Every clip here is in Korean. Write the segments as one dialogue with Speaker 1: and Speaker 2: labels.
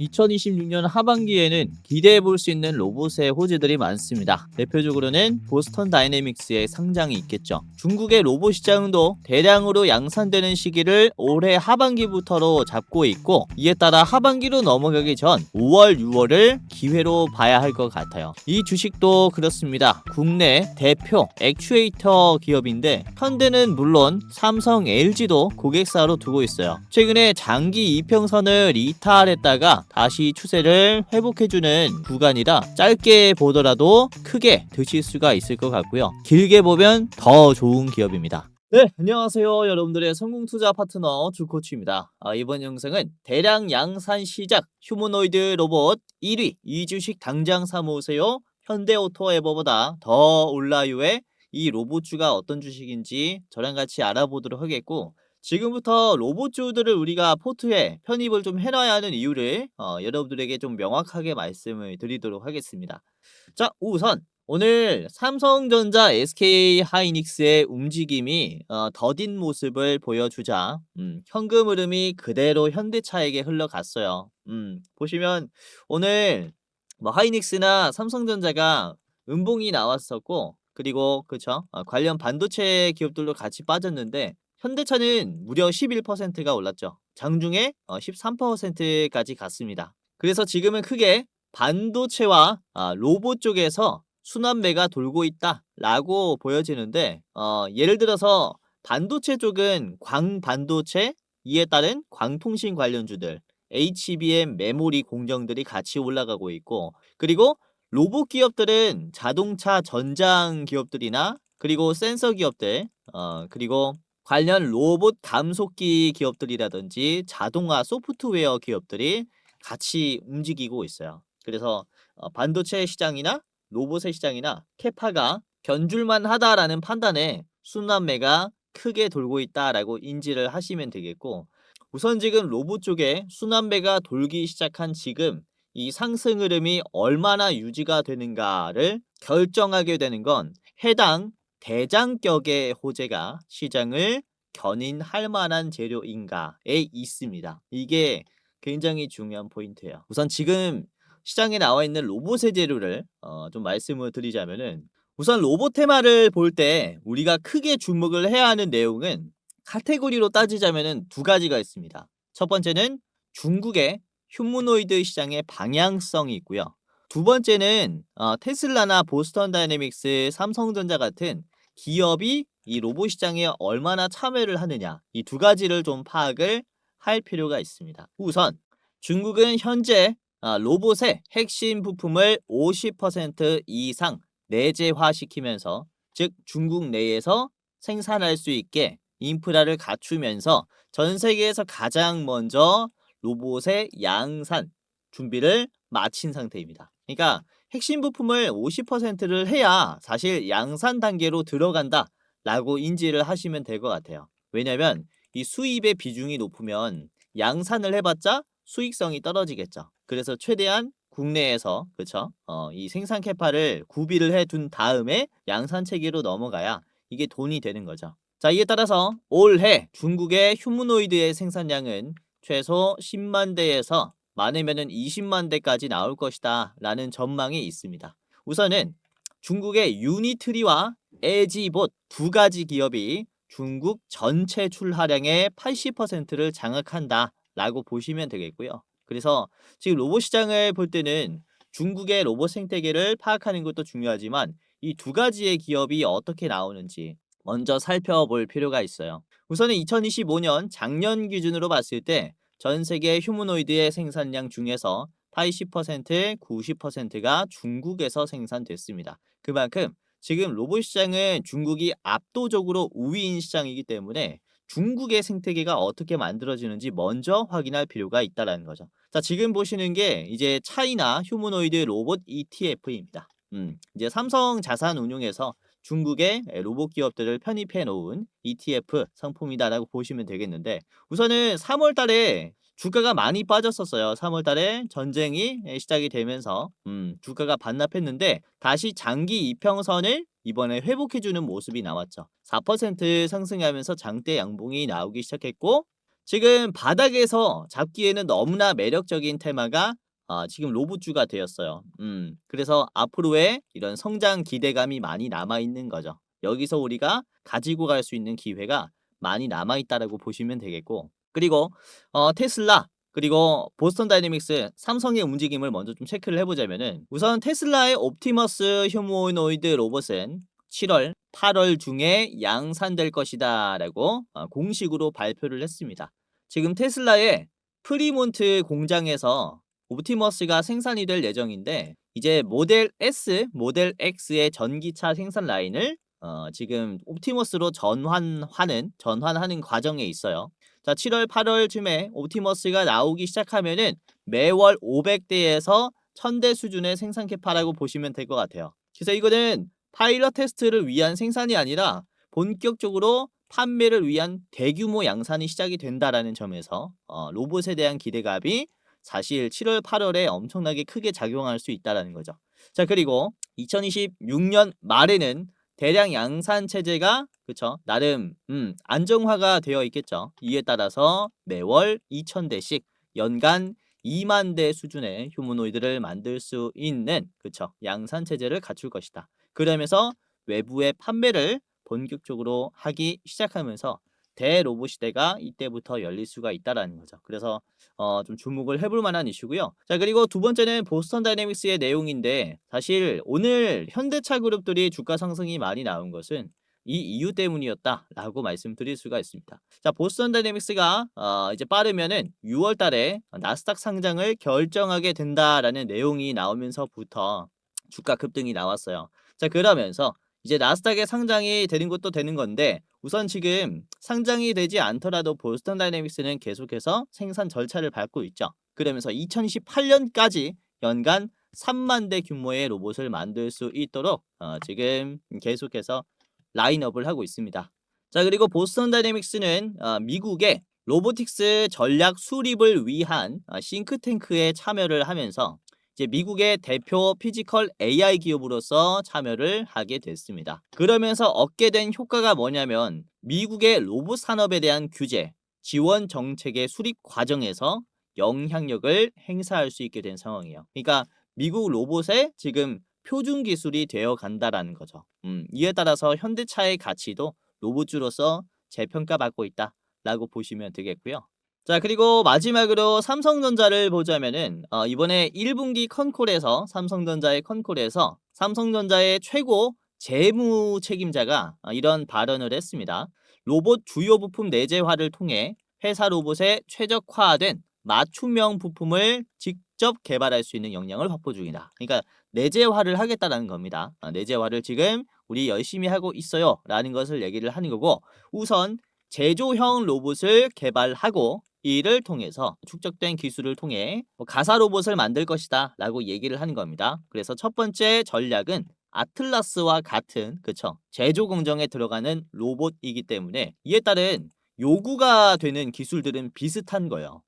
Speaker 1: 2026년 하반기에는 기대해 볼 수 있는 로봇의 호재들이 많습니다. 대표적으로는 보스턴 다이내믹스의 상장이 있겠죠. 중국의 로봇 시장도 대량으로 양산되는 시기를 올해 하반기부터로 잡고 있고, 이에 따라 하반기로 넘어가기 전 5월, 6월을 기회로 봐야 할 것 같아요. 이 주식도 그렇습니다. 국내 대표 액추에이터 기업인데 현대는 물론 삼성, LG도 고객사로 두고 있어요. 최근에 장기 이평선을 이탈했다가 다시 추세를 회복해주는 구간이라 짧게 보더라도 크게 드실 수가 있을 것 같고요. 길게 보면 더 좋은 기업입니다. 네, 안녕하세요. 여러분들의 성공투자 파트너 주코치입니다. 이번 영상은 대량 양산 시작 휴머노이드 로봇 1위 이 주식 당장 사모으세요. 현대오토 에버보다 더 올라요의 이 로봇주가 어떤 주식인지 저랑 같이 알아보도록 하겠고, 지금부터 로봇주들을 우리가 포트에 편입을 좀 해놔야 하는 이유를 여러분들에게 좀 명확하게 말씀을 드리도록 하겠습니다. 자, 우선 오늘 삼성전자, SK하이닉스의 움직임이 더딘 모습을 보여주자 현금 흐름이 그대로 현대차에게 흘러갔어요. 보시면 오늘 뭐 하이닉스나 삼성전자가 음봉이 나왔었고, 그리고 그쵸, 관련 반도체 기업들도 같이 빠졌는데 현대차는 무려 11%가 올랐죠. 장중에 13%까지 갔습니다. 그래서 지금은 크게 반도체와 로봇 쪽에서 순환매가 돌고 있다라고 보여지는데, 예를 들어서 반도체 쪽은 광반도체, 이에 따른 광통신 관련주들, HBM 메모리 공정들이 같이 올라가고 있고, 그리고 로봇 기업들은 자동차 전장 기업들이나 그리고 센서 기업들, 그리고 관련 로봇 감속기 기업들이라든지 자동화 소프트웨어 기업들이 같이 움직이고 있어요. 그래서 반도체 시장이나 로봇의 시장이나 캐파가 견줄만 하다라는 판단에 순환매가 크게 돌고 있다라고 인지를 하시면 되겠고, 우선 지금 로봇 쪽에 순환매가 돌기 시작한 지금 이 상승 흐름이 얼마나 유지가 되는가를 결정하게 되는 건 해당 대장격의 호재가 시장을 견인할 만한 재료인가에 있습니다. 이게 굉장히 중요한 포인트예요. 우선 지금 시장에 나와 있는 로봇의 재료를 좀 말씀을 드리자면은, 우선 로봇 테마를 볼 때 우리가 크게 주목을 해야 하는 내용은 카테고리로 따지자면은 두 가지가 있습니다. 첫 번째는 중국의 휴머노이드 시장의 방향성이 있고요. 두 번째는 테슬라나 보스턴 다이내믹스, 삼성전자 같은 기업이 이 로봇 시장에 얼마나 참여를 하느냐, 이 두 가지를 좀 파악을 할 필요가 있습니다. 우선 중국은 현재 로봇의 핵심 부품을 50% 이상 내재화시키면서, 즉 중국 내에서 생산할 수 있게 인프라를 갖추면서 전 세계에서 가장 먼저 로봇의 양산 준비를 마친 상태입니다. 그러니까 핵심 부품을 50%를 해야 사실 양산 단계로 들어간다 라고 인지를 하시면 될 것 같아요. 왜냐면 이 수입의 비중이 높으면 양산을 해봤자 수익성이 떨어지겠죠. 그래서 최대한 국내에서, 그쵸, 이 생산 캐파를 구비를 해둔 다음에 양산 체계로 넘어가야 이게 돈이 되는 거죠. 자, 이에 따라서 올해 중국의 휴머노이드의 생산량은 최소 10만 대에서 많으면은 20만 대까지 나올 것이다 라는 전망이 있습니다. 우선은 중국의 유니트리와 에지봇 두 가지 기업이 중국 전체 출하량의 80%를 장악한다 라고 보시면 되겠고요. 그래서 지금 로봇 시장을 볼 때는 중국의 로봇 생태계를 파악하는 것도 중요하지만 이 두 가지의 기업이 어떻게 나오는지 먼저 살펴볼 필요가 있어요. 우선은 2025년 작년 기준으로 봤을 때 전 세계 휴머노이드의 생산량 중에서 80%, 90%가 중국에서 생산됐습니다. 그만큼 지금 로봇 시장은 중국이 압도적으로 우위인 시장이기 때문에 중국의 생태계가 어떻게 만들어지는지 먼저 확인할 필요가 있다는 거죠. 자, 지금 보시는 게 이제 차이나 휴머노이드 로봇 ETF입니다. 이제 삼성 자산운용에서 중국의 로봇 기업들을 편입해 놓은 ETF 상품이다라고 보시면 되겠는데, 우선은 3월 달에 주가가 많이 빠졌었어요. 3월 달에 전쟁이 시작이 되면서 주가가 반납했는데 다시 장기 이평선을 이번에 회복해주는 모습이 나왔죠. 4% 상승하면서 장대 양봉이 나오기 시작했고, 지금 바닥에서 잡기에는 너무나 매력적인 테마가 지금 로봇주가 되었어요. 그래서 앞으로의 이런 성장 기대감이 많이 남아있는 거죠. 여기서 우리가 가지고 갈 수 있는 기회가 많이 남아있다라고 보시면 되겠고, 그리고 테슬라 그리고 보스턴 다이내믹스, 삼성의 움직임을 먼저 좀 체크를 해보자면은, 우선 테슬라의 옵티머스 휴머노이드 로봇은 7월, 8월 중에 양산될 것이다 라고 공식으로 발표를 했습니다. 지금 테슬라의 프리몬트 공장에서 옵티머스가 생산이 될 예정인데, 이제 모델 S, 모델 X의 전기차 생산 라인을 지금 옵티머스로 전환하는 과정에 있어요. 자, 7월, 8월쯤에 옵티머스가 나오기 시작하면은 매월 500대에서 1000대 수준의 생산 캐파라고 보시면 될 것 같아요. 그래서 이거는 파일럿 테스트를 위한 생산이 아니라 본격적으로 판매를 위한 대규모 양산이 시작이 된다라는 점에서 로봇에 대한 기대감이 사실 7월, 8월에 엄청나게 크게 작용할 수 있다라는 거죠. 자, 그리고 2026년 말에는 대량 양산 체제가 그쵸 나름 안정화가 되어 있겠죠. 이에 따라서 매월 2000대씩 연간 2만 대 수준의 휴머노이드를 만들 수 있는 그쵸 양산 체제를 갖출 것이다. 그러면서 외부의 판매를 본격적으로 하기 시작하면서 대로봇 시대가 이때부터 열릴 수가 있다라는 거죠. 그래서 좀 주목을 해볼 만한 이슈고요. 자, 그리고 두 번째는 보스턴 다이내믹스의 내용인데, 사실 오늘 현대차 그룹들이 주가 상승이 많이 나온 것은 이 이유 때문이었다라고 말씀드릴 수가 있습니다. 자, 보스턴 다이내믹스가 이제 빠르면은 6월 달에 나스닥 상장을 결정하게 된다라는 내용이 나오면서부터 주가 급등이 나왔어요. 자, 그러면서 이제 나스닥에 상장이 되는 것도 되는 건데, 우선 지금 상장이 되지 않더라도 보스턴 다이내믹스는 계속해서 생산 절차를 밟고 있죠. 그러면서 2028년까지 연간 3만 대 규모의 로봇을 만들 수 있도록 지금 계속해서 라인업을 하고 있습니다. 자, 그리고 보스턴 다이내믹스는 미국의 로보틱스 전략 수립을 위한 싱크탱크에 참여를 하면서 이제 미국의 대표 피지컬 AI 기업으로서 참여를 하게 됐습니다. 그러면서 얻게 된 효과가 뭐냐면, 미국의 로봇 산업에 대한 규제, 지원 정책의 수립 과정에서 영향력을 행사할 수 있게 된 상황이에요. 그러니까 미국 로봇의 지금 표준 기술이 되어 간다라는 거죠. 이에 따라서 현대차의 가치도 로봇주로서 재평가받고 있다라고 보시면 되겠고요. 자, 그리고 마지막으로 삼성전자를 보자면은 이번에 1분기 컨콜에서 삼성전자의 최고 재무 책임자가 이런 발언을 했습니다. 로봇 주요 부품 내재화를 통해 회사 로봇에 최적화된 맞춤형 부품을 직접 개발할 수 있는 역량을 확보 중이다. 그러니까 내재화를 하겠다라는 겁니다. 내재화를 지금 우리 열심히 하고 있어요 라는 것을 얘기를 하는 거고, 우선 제조형 로봇을 개발하고 이를 통해서 축적된 기술을 통해 가사 로봇을 만들 것이다 라고 얘기를 하는 겁니다. 그래서 첫 번째 전략은 아틀라스와 같은 그쵸 제조 공정에 들어가는 로봇이기 때문에 이에 따른 요구가 되는 기술들은 비슷한 거예요.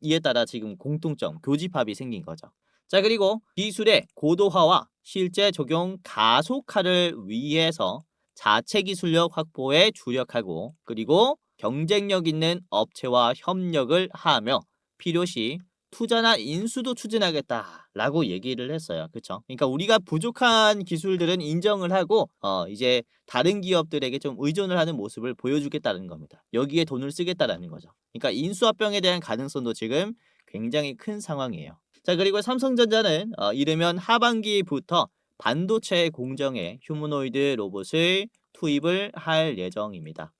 Speaker 1: 이에 따라 지금 공통점, 교집합이 생긴 거죠. 자, 그리고 기술의 고도화와 실제 적용 가속화를 위해서 자체 기술력 확보에 주력하고, 그리고 경쟁력 있는 업체와 협력을 하며 필요시 투자나 인수도 추진하겠다라고 얘기를 했어요. 그쵸? 그러니까 우리가 부족한 기술들은 인정을 하고 이제 다른 기업들에게 좀 의존을 하는 모습을 보여주겠다는 겁니다. 여기에 돈을 쓰겠다라는 거죠. 그러니까 인수합병에 대한 가능성도 지금 굉장히 큰 상황이에요. 자, 그리고 삼성전자는 이르면 하반기부터 반도체 공정에 휴머노이드 로봇을 투입을 할 예정입니다.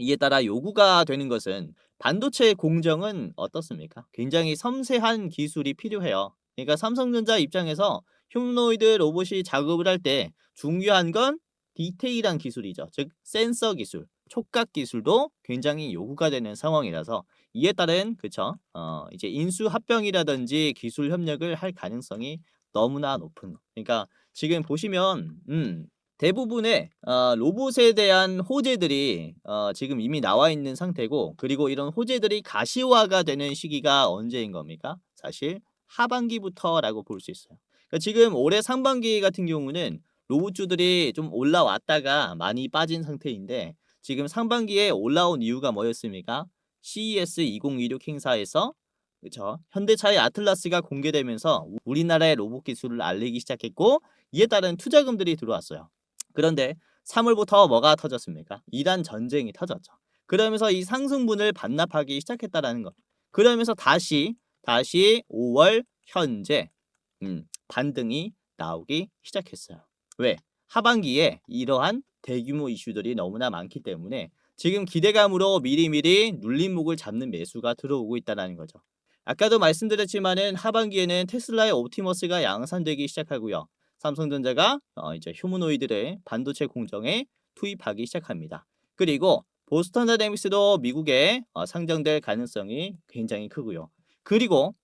Speaker 1: 이에 따라 요구가 되는 것은, 반도체 공정은 어떻습니까? 굉장히 섬세한 기술이 필요해요. 그러니까 삼성전자 입장에서 휴머노이드 로봇이 작업을 할 때 중요한 건 디테일한 기술이죠. 즉 센서 기술, 촉각 기술도 굉장히 요구가 되는 상황이라서 이에 따른 그쵸 이제 인수합병이라든지 기술 협력을 할 가능성이 너무나 높은, 그러니까 지금 보시면 대부분의 로봇에 대한 호재들이 지금 이미 나와 있는 상태고, 그리고 이런 호재들이 가시화가 되는 시기가 언제인 겁니까? 사실 하반기부터라고 볼 수 있어요. 그러니까 지금 올해 상반기 같은 경우는 로봇주들이 좀 올라왔다가 많이 빠진 상태인데, 지금 상반기에 올라온 이유가 뭐였습니까? CES 2026 행사에서 그쵸? 현대차의 아틀라스가 공개되면서 우리나라의 로봇 기술을 알리기 시작했고 이에 따른 투자금들이 들어왔어요. 그런데 3월부터 뭐가 터졌습니까? 이란 전쟁이 터졌죠. 그러면서 이 상승분을 반납하기 시작했다라는 것. 그러면서 다시 5월 현재 반등이 나오기 시작했어요. 왜? 하반기에 이러한 대규모 이슈들이 너무나 많기 때문에 지금 기대감으로 미리미리 눌림목을 잡는 매수가 들어오고 있다는 거죠. 아까도 말씀드렸지만은 하반기에는 테슬라의 옵티머스가 양산되기 시작하고요. 삼성전자가 이제 휴머노이드를 반도체 공정에 투입하기 시작합니다. 그리고 보스턴 다이내믹스도 미국에 상장될 가능성이 굉장히 크고요. 그리고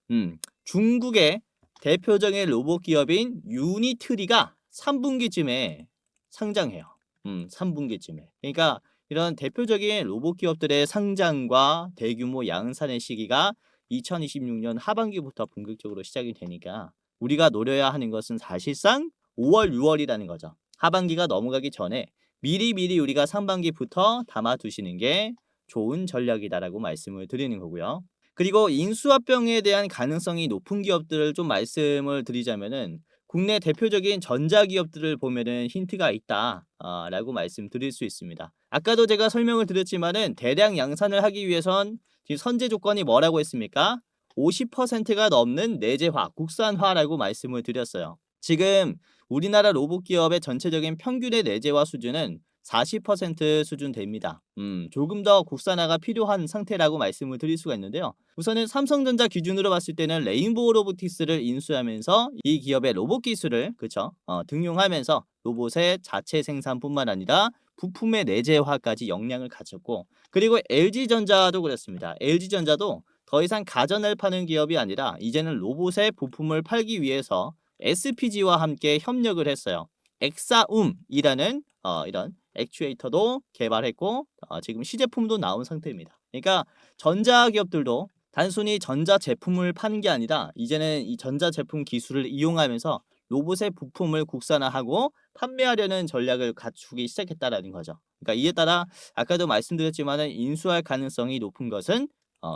Speaker 1: 중국의 대표적인 로봇 기업인 유니트리가 3분기쯤에 상장해요. 3분기쯤에. 그러니까 이런 대표적인 로봇 기업들의 상장과 대규모 양산의 시기가 2026년 하반기부터 본격적으로 시작이 되니까 우리가 노려야 하는 것은 사실상 5월, 6월이라는 거죠. 하반기가 넘어가기 전에 미리미리 우리가 상반기부터 담아두시는 게 좋은 전략이다라고 말씀을 드리는 거고요. 그리고 인수합병에 대한 가능성이 높은 기업들을 좀 말씀을 드리자면은 국내 대표적인 전자기업들을 보면은 힌트가 있다 라고 말씀드릴 수 있습니다. 아까도 제가 설명을 드렸지만은 대량 양산을 하기 위해선 지금 선제 조건이 뭐라고 했습니까? 50%가 넘는 내재화, 국산화라고 말씀을 드렸어요. 지금 우리나라 로봇 기업의 전체적인 평균의 내재화 수준은 40% 수준 됩니다. 조금 더 국산화가 필요한 상태라고 말씀을 드릴 수가 있는데요. 우선은 삼성전자 기준으로 봤을 때는 레인보우 로보틱스를 인수하면서 이 기업의 로봇 기술을 등용하면서 로봇의 자체 생산뿐만 아니라 부품의 내재화까지 역량을 갖췄고 그리고 LG전자도 그렇습니다. LG전자도 더 이상 가전을 파는 기업이 아니라 이제는 로봇의 부품을 팔기 위해서 SPG와 함께 협력을 했어요. 엑사움이라는 이런 액추에이터도 개발했고 지금 시제품도 나온 상태입니다. 그러니까 전자기업들도 단순히 전자제품을 파는 게 아니라 이제는 이 전자제품 기술을 이용하면서 로봇의 부품을 국산화하고 판매하려는 전략을 갖추기 시작했다라는 거죠. 그러니까 이에 따라 아까도 말씀드렸지만 인수할 가능성이 높은 것은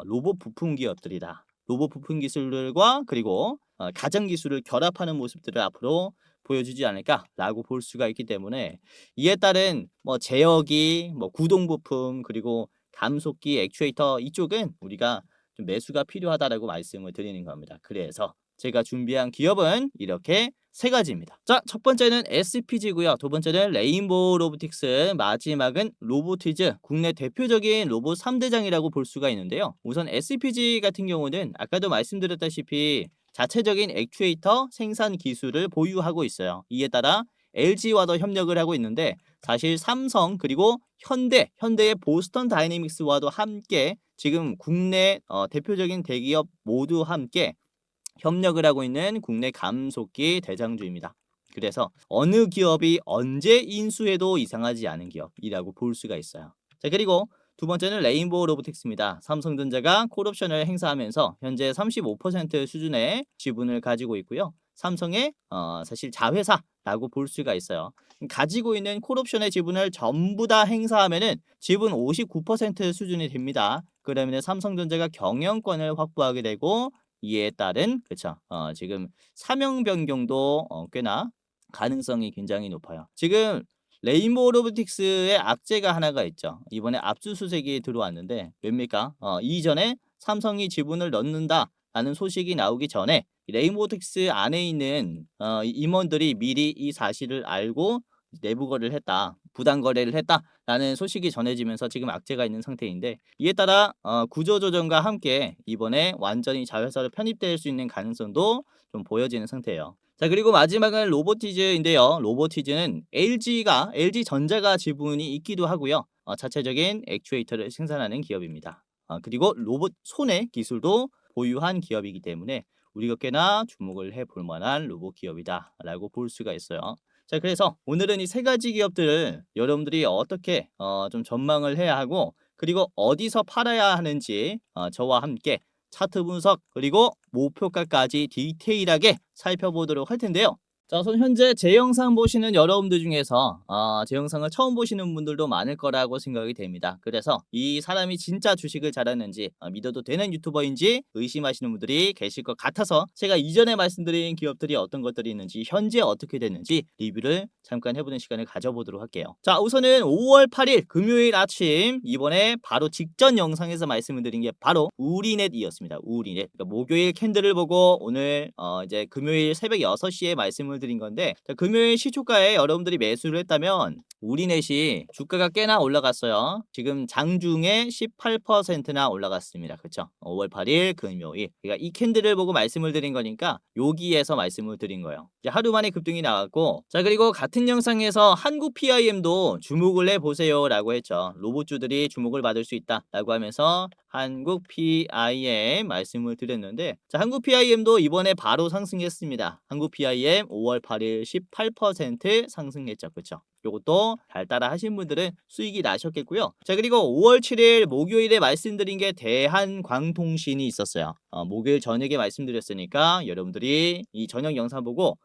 Speaker 1: 로봇 부품 기업들이다. 로봇 부품 기술들과 그리고 가전 기술을 결합하는 모습들을 앞으로 보여주지 않을까라고 볼 수가 있기 때문에 이에 따른 제어기, 구동 부품 그리고 감속기, 액추에이터 이쪽은 우리가 좀 매수가 필요하다라고 말씀을 드리는 겁니다. 그래서 제가 준비한 기업은 이렇게 세 가지입니다. 자, 첫 번째는 SPG고요. 두 번째는 레인보우 로보틱스, 마지막은 로보티즈, 국내 대표적인 로봇 3대장이라고 볼 수가 있는데요. 우선 SPG 같은 경우는 아까도 말씀드렸다시피 자체적인 액추에이터 생산 기술을 보유하고 있어요. 이에 따라 LG와도 협력을 하고 있는데 사실 삼성 그리고 현대의 보스턴 다이내믹스와도 함께 지금 국내 대표적인 대기업 모두 함께 협력을 하고 있는 국내 감속기 대장주입니다. 그래서 어느 기업이 언제 인수해도 이상하지 않은 기업이라고 볼 수가 있어요. 자, 그리고 두 번째는 레인보우 로보틱스입니다. 삼성전자가 콜옵션을 행사하면서 현재 35% 수준의 지분을 가지고 있고요. 삼성의 사실 자회사라고 볼 수가 있어요. 가지고 있는 콜옵션의 지분을 전부 다 행사하면은 지분 59% 수준이 됩니다. 그러면 삼성전자가 경영권을 확보하게 되고 이에 따른 지금 사명 변경도 꽤나 가능성이 굉장히 높아요. 지금 레인보우 로보틱스의 악재가 하나가 있죠. 이번에 압수수색이 들어왔는데 뭡니까? 이전에 삼성이 지분을 넣는다라는 소식이 나오기 전에 레인보우 로보틱스 안에 있는 임원들이 미리 이 사실을 알고 내부 거래를 했다, 부당 거래를 했다라는 소식이 전해지면서 지금 악재가 있는 상태인데 이에 따라 구조조정과 함께 이번에 완전히 자회사로 편입될 수 있는 가능성도 좀 보여지는 상태예요. 자, 그리고 마지막은 로보티즈인데요. 로보티즈는 LG전자가 지분이 있기도 하고요. 자체적인 액추에이터를 생산하는 기업입니다. 그리고 로봇 손의 기술도 보유한 기업이기 때문에 우리가 꽤나 주목을 해볼 만한 로봇 기업이다라고 볼 수가 있어요. 자, 그래서 오늘은 이 세 가지 기업들을 여러분들이 어떻게 좀 전망을 해야 하고 그리고 어디서 팔아야 하는지 저와 함께 차트 분석 그리고 목표가까지 디테일하게 살펴보도록 할 텐데요. 자, 우선 현재 제 영상 보시는 여러분들 중에서 제 영상을 처음 보시는 분들도 많을 거라고 생각이 됩니다. 그래서 이 사람이 진짜 주식을 잘하는지 믿어도 되는 유튜버인지 의심하시는 분들이 계실 것 같아서 제가 이전에 말씀드린 기업들이 어떤 것들이 있는지 현재 어떻게 됐는지 리뷰를 잠깐 해보는 시간을 가져보도록 할게요. 자, 우선은 5월 8일 금요일 아침 이번에 바로 직전 영상에서 말씀을 드린 게 바로 우리넷이었습니다. 우리넷. 그러니까 목요일 캔들을 보고 오늘 이제 금요일 새벽 6시에 말씀을 드린 건데, 자, 금요일 시초가에 여러분들이 매수를 했다면 우리넷이 주가가 꽤나 올라갔어요. 지금 장중에 18%나 올라갔습니다. 그쵸? 5월 8일 금요일. 그러니까 이 캔들을 보고 말씀을 드린 거니까 여기에서 말씀을 드린 거예요. 이제 하루 만에 급등이 나왔고, 자, 그리고 같은 영상에서 한국 PIM도 주목을 해보세요 라고 했죠. 로봇주들이 주목을 받을 수 있다 라고 하면서 한국 PIM 말씀을 드렸는데, 자, 한국 PIM도 이번에 바로 상승했습니다. 한국 PIM 5월 8일 18% 상승했죠. 그쵸? 요것도 잘 따라 하신 분들은 수익이 나셨겠고요. 자, 그리고 5월 7일 목요일에 말씀드린 게 대한광통신이 있었어요. 목요일 저녁에 말씀드렸으니까 여러분들이 이 저녁 영상 보고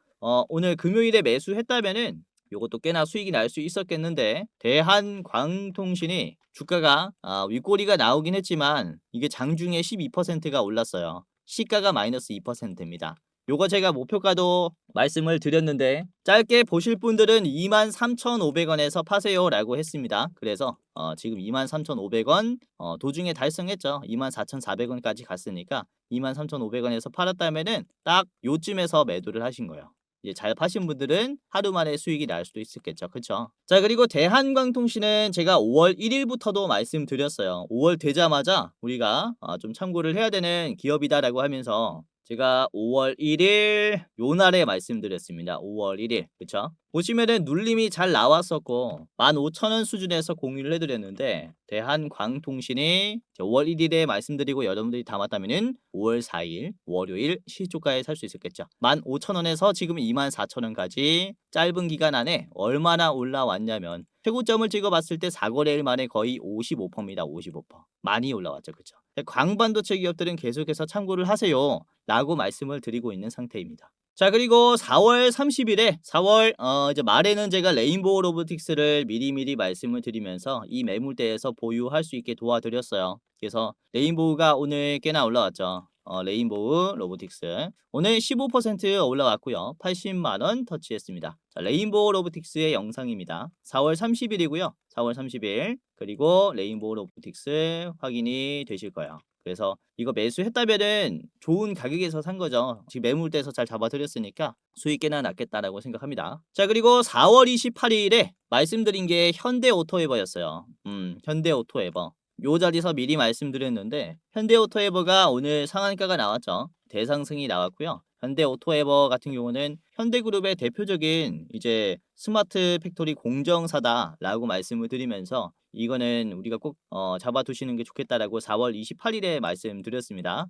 Speaker 1: 오늘 금요일에 매수했다면은 요것도 꽤나 수익이 날 수 있었겠는데, 대한광통신이 주가가 윗꼬리가 나오긴 했지만 이게 장중에 12%가 올랐어요. 시가가 마이너스 2%입니다. 요거 제가 목표가도 말씀을 드렸는데 짧게 보실 분들은 23,500원에서 파세요 라고 했습니다. 그래서 지금 23,500원 도중에 달성했죠. 24,400원까지 갔으니까 23,500원에서 팔았다면은 딱 요쯤에서 매도를 하신 거예요. 이제 잘 파신 분들은 하루 만에 수익이 날 수도 있었겠죠. 그쵸? 자, 그리고 대한광통신은 제가 5월 1일부터도 말씀드렸어요. 5월 되자마자 우리가 좀 참고를 해야 되는 기업이다라고 하면서 제가 5월 1일 요 날에 말씀드렸습니다. 5월 1일. 그쵸? 보시면은 눌림이 잘 나왔었고 15,000원 수준에서 공유를 해드렸는데, 대한광통신이 5월 1일에 말씀드리고 여러분들이 담았다면은 5월 4일 월요일 시초가에 살 수 있었겠죠. 15,000원에서 지금 24,000원까지 짧은 기간 안에 얼마나 올라왔냐면 최고점을 찍어봤을 때 4거래일 만에 거의 55%입니다. 55%. 많이 올라왔죠. 그쵸? 광반도체 기업들은 계속해서 참고를 하세요 라고 말씀을 드리고 있는 상태입니다. 자, 그리고 4월 30일에 4월 이제 말에는 제가 레인보우 로보틱스를 미리미리 말씀을 드리면서 이 매물대에서 보유할 수 있게 도와드렸어요. 그래서 레인보우가 오늘 꽤나 올라왔죠. 레인보우 로보틱스 오늘 15% 올라왔고요. 80만원 터치했습니다. 자, 레인보우 로보틱스의 영상입니다. 4월 30일이고요. 4월 30일 그리고 레인보우 로보틱스 확인이 되실 거예요. 그래서 이거 매수했다면은 좋은 가격에서 산 거죠. 지금 매물대에서 잘 잡아드렸으니까 수익 꽤나 났겠다라고 생각합니다. 자, 그리고 4월 28일에 말씀드린 게 현대오토에버였어요. 현대오토에버. 요 자리에서 미리 말씀드렸는데 현대오토에버가 오늘 상한가가 나왔죠. 대상승이 나왔고요. 현대오토에버 같은 경우는 현대그룹의 대표적인 이제 스마트 팩토리 공정사다라고 말씀을 드리면서 이거는 우리가 꼭 잡아두시는 게 좋겠다라고 4월 28일에 말씀드렸습니다.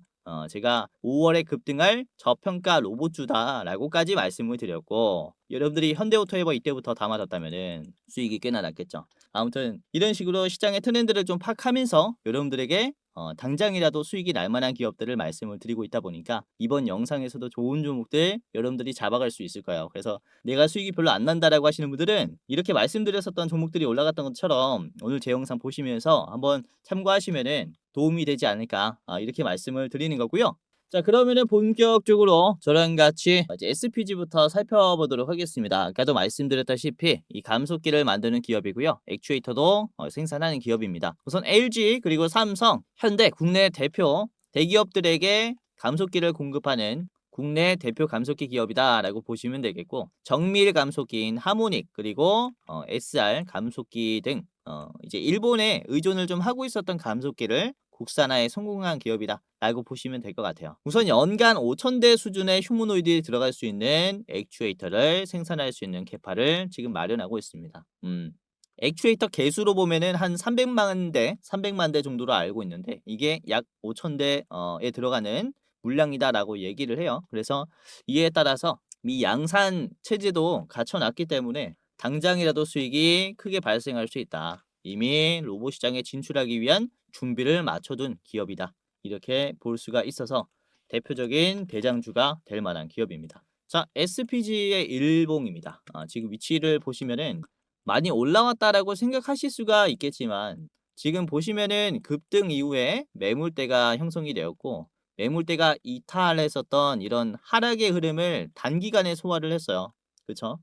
Speaker 1: 제가 5월에 급등할 저평가 로봇주다라고까지 말씀을 드렸고, 여러분들이 현대오토에버 이때부터 담아뒀다면은 수익이 꽤나 났겠죠. 아무튼 이런 식으로 시장의 트렌드를 좀 파악하면서 여러분들에게 당장이라도 수익이 날 만한 기업들을 말씀을 드리고 있다 보니까 이번 영상에서도 좋은 종목들 여러분들이 잡아갈 수 있을 거예요. 그래서 내가 수익이 별로 안 난다라고 하시는 분들은 이렇게 말씀드렸었던 종목들이 올라갔던 것처럼 오늘 제 영상 보시면서 한번 참고하시면은 도움이 되지 않을까 이렇게 말씀을 드리는 거고요. 자, 그러면은 본격적으로 저랑 같이 이제 SPG부터 살펴보도록 하겠습니다. 아까도 말씀드렸다시피 이 감속기를 만드는 기업이고요. 액추에이터도 생산하는 기업입니다. 우선 LG 그리고 삼성, 현대 국내 대표 대기업들에게 감속기를 공급하는 국내 대표 감속기 기업이다라고 보시면 되겠고, 정밀 감속기인 하모닉 그리고 SR 감속기 등 이제 일본에 의존을 좀 하고 있었던 감속기를 국산화에 성공한 기업이다 라고 보시면 될 것 같아요. 우선 연간 5,000대 수준의 휴머노이드에 들어갈 수 있는 액추에이터를 생산할 수 있는 캐파를 지금 마련하고 있습니다. 액추에이터 개수로 보면은 한 300만 대 정도로 알고 있는데 이게 약 5,000대에 들어가는 물량이다라고 얘기를 해요. 그래서 이에 따라서 미 양산 체제도 갖춰놨기 때문에 당장이라도 수익이 크게 발생할 수 있다. 이미 로봇 시장에 진출하기 위한 준비를 마쳐둔 기업이다. 이렇게 볼 수가 있어서 대표적인 대장주가 될 만한 기업입니다. 자, SPG의 일봉입니다. 지금 위치를 보시면은 많이 올라왔다라고 생각하실 수가 있겠지만 지금 보시면은 급등 이후에 매물대가 형성이 되었고 매물대가 이탈했었던 이런 하락의 흐름을 단기간에 소화를 했어요. 그쵸?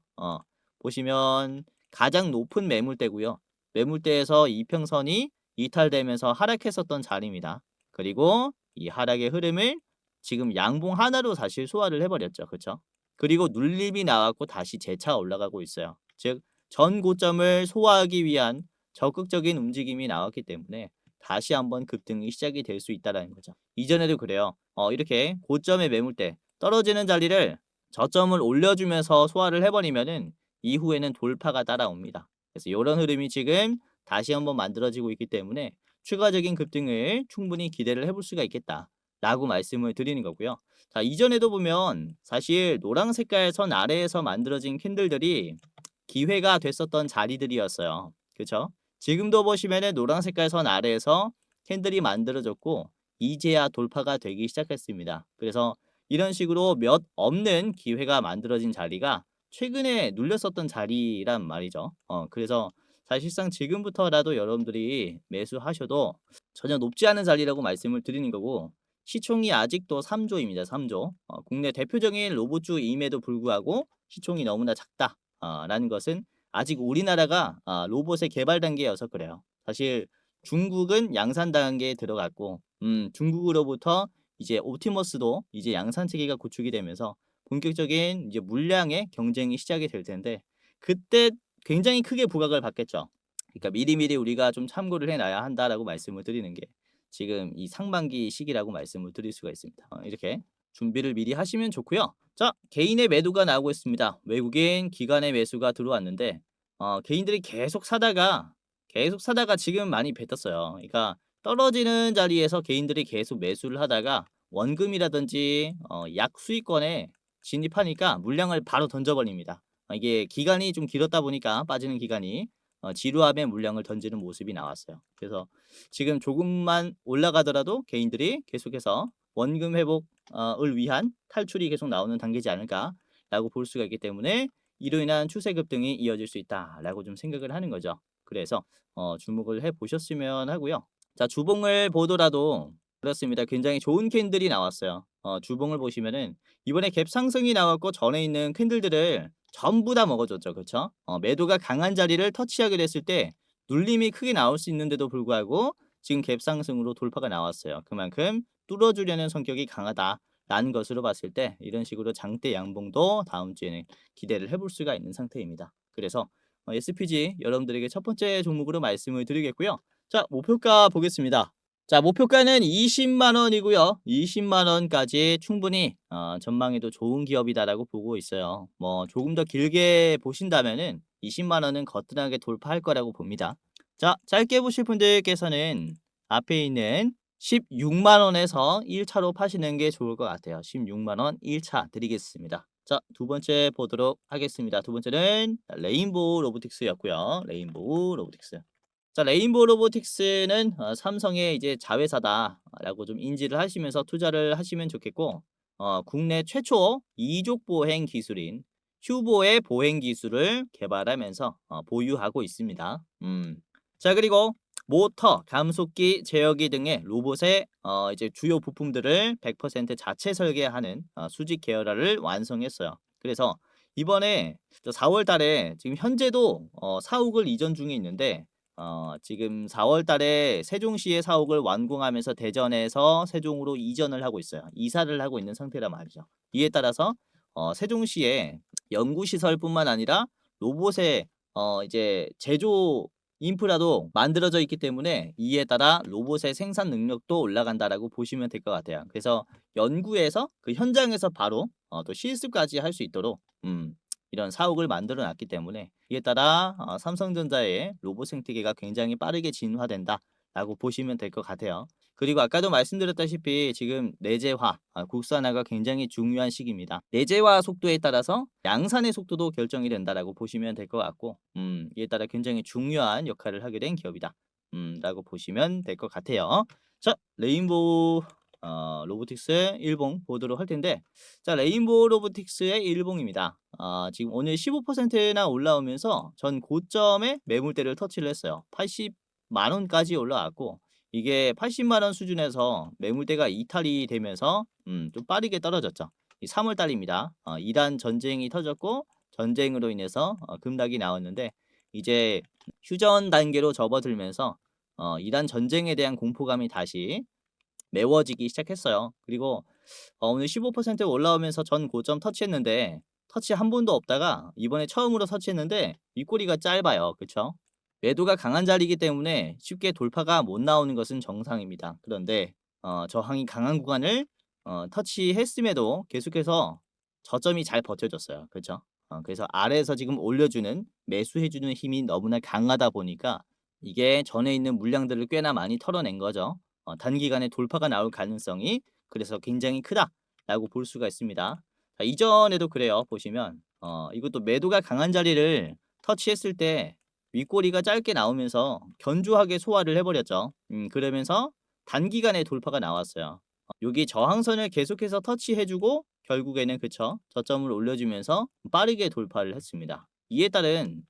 Speaker 1: 보시면 가장 높은 매물대고요. 매물대에서 이평선이 이탈되면서 하락했었던 자리입니다. 그리고 이 하락의 흐름을 지금 양봉 하나로 사실 소화를 해버렸죠. 그쵸? 그리고 눌림이 나왔고 다시 재차 올라가고 있어요. 즉 전 고점을 소화하기 위한 적극적인 움직임이 나왔기 때문에 다시 한번 급등이 시작이 될 수 있다는 거죠. 이전에도 그래요. 이렇게 고점의 매물대 떨어지는 자리를 저점을 올려주면서 소화를 해버리면은 이후에는 돌파가 따라옵니다. 그래서 이런 흐름이 지금 다시 한번 만들어지고 있기 때문에 추가적인 급등을 충분히 기대를 해볼 수가 있겠다라고 말씀을 드리는 거고요. 자, 이전에도 보면 사실 노랑 색깔 선 아래에서 만들어진 캔들들이 기회가 됐었던 자리들이었어요. 그쵸? 지금도 보시면은 노란 색깔 선 아래에서 캔들이 만들어졌고 이제야 돌파가 되기 시작했습니다. 그래서 이런 식으로 몇 없는 기회가 만들어진 자리가 최근에 눌렸었던 자리란 말이죠. 그래서 사실상 지금부터라도 여러분들이 매수하셔도 전혀 높지 않은 자리라고 말씀을 드리는 거고 시총이 아직도 3조입니다. 3조. 국내 대표적인 로봇주임에도 불구하고 시총이 너무나 작다. 라는 것은 아직 우리나라가 로봇의 개발 단계여서 그래요. 사실 중국은 양산 단계에 들어갔고 중국으로부터 이제 옵티머스도 이제 양산 체계가 구축이 되면서 본격적인 이제 물량의 경쟁이 시작이 될 텐데 그때 굉장히 크게 부각을 받겠죠. 그러니까 미리미리 우리가 좀 참고를 해놔야 한다라고 말씀을 드리는 게 지금 이 상반기 시기라고 말씀을 드릴 수가 있습니다. 이렇게 준비를 미리 하시면 좋고요. 자, 개인의 매도가 나오고 있습니다. 외국인 기관의 매수가 들어왔는데 개인들이 계속 사다가 지금 많이 뱉었어요. 그러니까 떨어지는 자리에서 개인들이 계속 매수를 하다가 원금이라든지 약수익권에 진입하니까 물량을 바로 던져버립니다. 이게 기간이 좀 길었다 보니까 빠지는 기간이 지루함에 물량을 던지는 모습이 나왔어요. 그래서 지금 조금만 올라가더라도 개인들이 계속해서 원금 회복을 위한 탈출이 계속 나오는 단계지 않을까라고 볼 수가 있기 때문에 이로 인한 추세 급등이 이어질 수 있다라고 좀 생각을 하는 거죠. 그래서 주목을 해 보셨으면 하고요. 자, 주봉을 보더라도 그렇습니다. 굉장히 좋은 캔들이 나왔어요. 주봉을 보시면은 이번에 갭 상승이 나왔고 전에 있는 캔들들을 전부 다 먹어줬죠. 그쵸? 매도가 강한 자리를 터치하게 됐을 때 눌림이 크게 나올 수 있는데도 불구하고 지금 갭 상승으로 돌파가 나왔어요. 그만큼 뚫어주려는 성격이 강하다라는 것으로 봤을 때 이런 식으로 장대 양봉도 다음 주에는 기대를 해볼 수가 있는 상태입니다. 그래서 SPG 여러분들에게 첫 번째 종목으로 말씀을 드리겠고요. 자, 목표가 보겠습니다. 자, 목표가는 20만 원이고요. 20만 원까지 충분히 전망에도 좋은 기업이다라고 보고 있어요. 뭐 조금 더 길게 보신다면은 20만 원은 거뜬하게 돌파할 거라고 봅니다. 자, 짧게 보실 분들께서는 앞에 있는 16만 원에서 1차로 파시는 게 좋을 것 같아요. 16만 원 1차 드리겠습니다. 자, 두 번째 보도록 하겠습니다. 두 번째는 레인보우 로보틱스였고요. 레인보우 로보틱스. 자, 레인보우 로보틱스는 삼성의 이제 자회사다라고 좀 인지를 하시면서 투자를 하시면 좋겠고, 국내 최초 이족 보행 기술인 휴보의 보행 기술을 개발하면서 보유하고 있습니다. 자, 그리고 모터, 감속기, 제어기 등의 로봇의 이제 주요 부품들을 100% 자체 설계하는 수직 계열화를 완성했어요. 그래서 이번에 4월 달에 지금 현재도 사옥을 이전 중에 있는데 지금 4월 달에 세종시의 사옥을 완공하면서 대전에서 세종으로 이전을 하고 있어요. 이사를 하고 있는 상태란 말이죠. 이에 따라서 세종시의 연구시설뿐만 아니라 로봇의 이제 제조 인프라도 만들어져 있기 때문에 이에 따라 로봇의 생산 능력도 올라간다라고 보시면 될 것 같아요. 그래서 연구에서 그 현장에서 바로 또 실습까지 할 수 있도록 이런 사옥을 만들어 놨기 때문에 이에 따라 삼성전자의 로봇 생태계가 굉장히 빠르게 진화된다라고 보시면 될 것 같아요. 그리고 아까도 말씀드렸다시피 지금 내재화, 국산화가 굉장히 중요한 시기입니다. 내재화 속도에 따라서 양산의 속도도 결정이 된다라고 보시면 될 것 같고 이에 따라 굉장히 중요한 역할을 하게 된 기업이다 라고 보시면 될 것 같아요. 자, 레인보우 로보틱스 일봉 보도록 할 텐데, 자, 레인보우 로보틱스의 일봉입니다. 지금 오늘 15%나 올라오면서 전 고점에 매물대를 터치를 했어요. 80만 원까지 올라왔고, 이게 80만 원 수준에서 매물대가 이탈이 되면서 좀 빠르게 떨어졌죠. 이 3월 달입니다. 이란 전쟁이 터졌고, 전쟁으로 인해서 급락이 나왔는데, 이제 휴전 단계로 접어들면서 이란 전쟁에 대한 공포감이 다시 메워지기 시작했어요. 그리고 오늘 15% 올라오면서 전 고점 터치했는데, 터치 한 번도 없다가 이번에 처음으로 터치했는데 윗꼬리가 짧아요. 그쵸? 매도가 강한 자리이기 때문에 쉽게 돌파가 못 나오는 것은 정상입니다. 그런데 저항이 강한 구간을 터치했음에도 계속해서 저점이 잘 버텨줬어요. 그렇죠? 그래서 아래에서 지금 올려주는, 매수해주는 힘이 너무나 강하다 보니까 이게 전에 있는 물량들을 꽤나 많이 털어낸 거죠. 단기간에 돌파가 나올 가능성이 그래서 굉장히 크다라고 볼 수가 있습니다. 자, 이전에도 그래요. 보시면 이것도 매도가 강한 자리를 터치했을 때 윗꼬리가 짧게 나오면서 견조하게 소화를 해버렸죠. 그러면서 단기간에 돌파가 나왔어요. 여기 저항선을 계속해서 터치해주고 결국에는, 그쵸, 저점을 올려주면서 빠르게 돌파를 했습니다. 이에 따른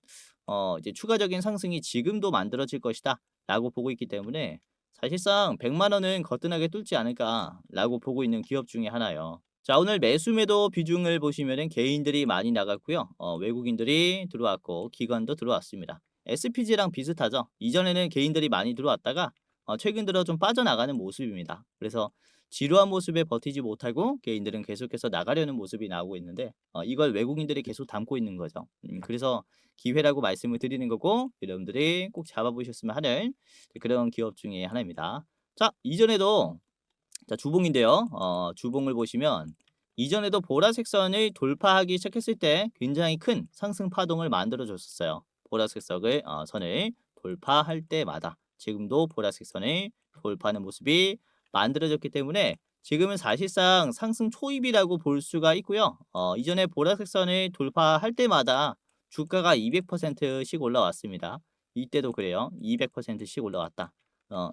Speaker 1: 이제 추가적인 상승이 지금도 만들어질 것이다 라고 보고 있기 때문에 사실상 100만 원은 거뜬하게 뚫지 않을까라고 보고 있는 기업 중에 하나예요. 자, 오늘 매수 매도 비중을 보시면은 개인들이 많이 나갔고요. 외국인들이 들어왔고 기관도 들어왔습니다. SPG랑 비슷하죠. 이전에는 개인들이 많이 들어왔다가 최근 들어 좀 빠져나가는 모습입니다. 그래서 지루한 모습에 버티지 못하고 개인들은 계속해서 나가려는 모습이 나오고 있는데, 이걸 외국인들이 계속 담고 있는 거죠. 그래서 기회라고 말씀을 드리는 거고, 여러분들이 꼭 잡아보셨으면 하는 그런 기업 중에 하나입니다. 자, 이전에도, 자, 주봉인데요. 주봉을 보시면 이전에도 보라색 선을 돌파하기 시작했을 때 굉장히 큰 상승 파동을 만들어 줬었어요. 보라색 선을 돌파할 때마다 지금도 보라색 선을 돌파하는 모습이 만들어졌기 때문에 지금은 사실상 상승 초입이라고 볼 수가 있고요. 이전에 보라색 선을 돌파할 때마다 주가가 200%씩 올라왔습니다. 이때도 그래요. 200%씩 올라왔다.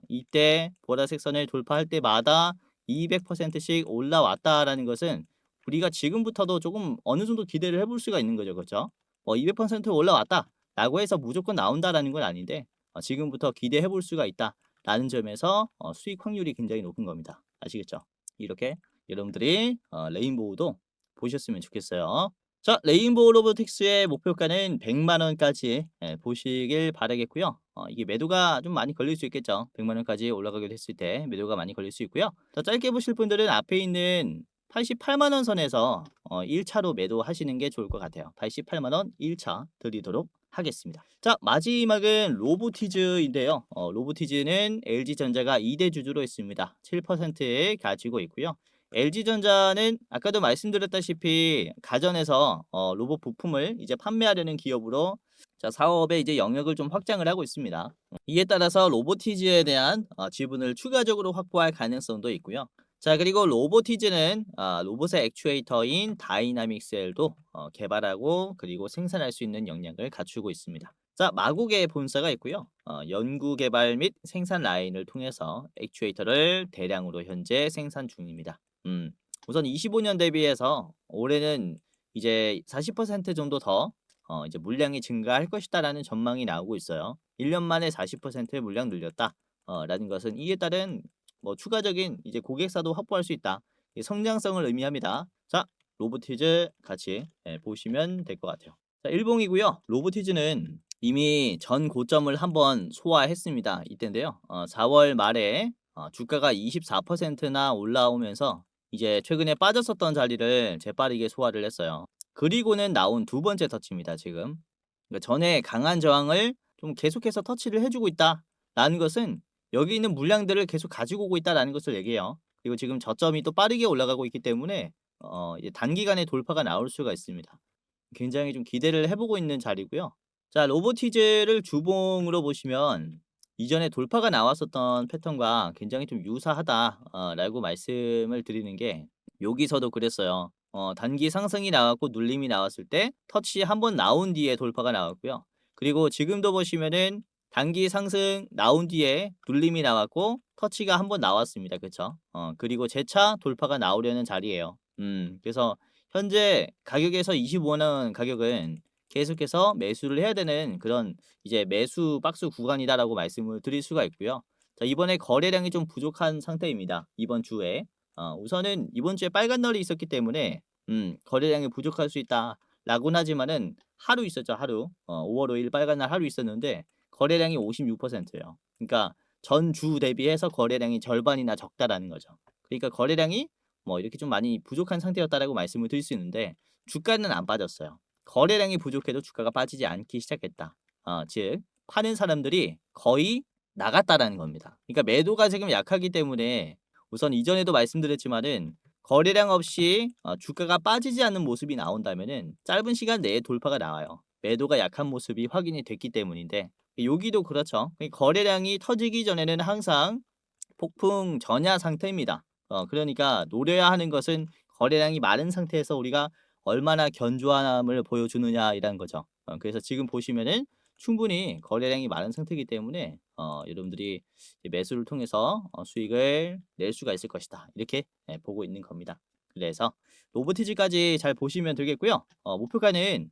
Speaker 1: 이때 보라색 선을 돌파할 때마다 200%씩 올라왔다라는 것은 우리가 지금부터도 조금 어느 정도 기대를 해볼 수가 있는 거죠. 그렇죠? 200% 올라왔다라고 해서 무조건 나온다라는 건 아닌데, 지금부터 기대해 볼 수가 있다라는 점에서 수익 확률이 굉장히 높은 겁니다. 아시겠죠? 이렇게 여러분들이 레인보우도 보셨으면 좋겠어요. 자, 레인보우 로보틱스의 목표가는 100만 원까지 보시길 바라겠고요. 이게 매도가 좀 많이 걸릴 수 있겠죠. 100만 원까지 올라가게 됐을 때 매도가 많이 걸릴 수 있고요. 더 짧게 보실 분들은 앞에 있는 88만 원 선에서 1차로 매도하시는 게 좋을 것 같아요. 88만 원 1차 드리도록 하겠습니다. 자, 마지막은 로보티즈인데요. 로보티즈는 LG전자가 2대 주주로 있습니다. 7% 가지고 있고요. LG전자는 아까도 말씀드렸다시피 가전에서 로봇 부품을 이제 판매하려는 기업으로, 자, 사업의 이제 영역을 좀 확장을 하고 있습니다. 이에 따라서 로보티즈에 대한 지분을 추가적으로 확보할 가능성도 있고요. 자, 그리고 로보티즈는 로봇의 액추에이터인 다이나믹스L도 개발하고 그리고 생산할 수 있는 역량을 갖추고 있습니다. 자, 마곡에 본사가 있고요. 연구 개발 및 생산 라인을 통해서 액추에이터를 대량으로 현재 생산 중입니다. 우선 25년 대비해서 올해는 이제 40% 정도 더 이제 물량이 증가할 것이다라는 전망이 나오고 있어요. 1년 만에 40% 물량 늘렸다. 라는 것은 이에 따른 뭐 추가적인 이제 고객사도 확보할 수 있다. 이 성장성을 의미합니다. 자, 로보티즈 같이 보시면 될 것 같아요. 자, 일봉이고요. 로보티즈는 이미 전 고점을 한번 소화했습니다. 이때인데요. 4월 말에 주가가 24%나 올라오면서 이제 최근에 빠졌었던 자리를 재빠르게 소화를 했어요. 그리고는 나온 두 번째 터치입니다. 지금. 그러니까 전에 강한 저항을 좀 계속해서 터치를 해주고 있다라는 것은 여기 있는 물량들을 계속 가지고 오고 있다라는 것을 얘기해요. 그리고 지금 저점이 또 빠르게 올라가고 있기 때문에 이제 단기간에 돌파가 나올 수가 있습니다. 굉장히 좀 기대를 해보고 있는 자리고요. 자, 로보티즈를 주봉으로 보시면 이전에 돌파가 나왔었던 패턴과 굉장히 좀 유사하다라고 말씀을 드리는 게, 여기서도 그랬어요. 단기 상승이 나왔고 눌림이 나왔을 때 터치 한번 나온 뒤에 돌파가 나왔고요. 그리고 지금도 보시면은 단기 상승 나온 뒤에 눌림이 나왔고 터치가 한번 나왔습니다. 그쵸? 그리고 재차 돌파가 나오려는 자리예요. 그래서 현재 가격에서 25만 원 가격은 계속해서 매수를 해야 되는 그런 이제 매수 박스 구간이다라고 말씀을 드릴 수가 있고요. 자, 이번에 거래량이 좀 부족한 상태입니다. 이번 주에. 우선은 이번 주에 빨간 날이 있었기 때문에 거래량이 부족할 수 있다라고는 하지만은 하루 있었죠, 하루. 5월 5일 빨간 날 하루 있었는데 거래량이 56%예요. 그러니까 전주 대비해서 거래량이 절반이나 적다라는 거죠. 그러니까 거래량이 뭐 이렇게 좀 많이 부족한 상태였다라고 말씀을 드릴 수 있는데 주가는 안 빠졌어요. 거래량이 부족해도 주가가 빠지지 않기 시작했다. 즉 파는 사람들이 거의 나갔다라는 겁니다. 그러니까 매도가 지금 약하기 때문에 우선 이전에도 말씀드렸지만은 거래량 없이 주가가 빠지지 않는 모습이 나온다면은 짧은 시간 내에 돌파가 나와요. 매도가 약한 모습이 확인이 됐기 때문인데 여기도 그렇죠. 거래량이 터지기 전에는 항상 폭풍 전야 상태입니다. 그러니까 노려야 하는 것은 거래량이 많은 상태에서 우리가 얼마나 견조함을 보여주느냐이라는 거죠. 그래서 지금 보시면은 충분히 거래량이 많은 상태이기 때문에 여러분들이 매수를 통해서 수익을 낼 수가 있을 것이다. 이렇게 보고 있는 겁니다. 그래서 로보티즈까지 잘 보시면 되겠고요. 목표가는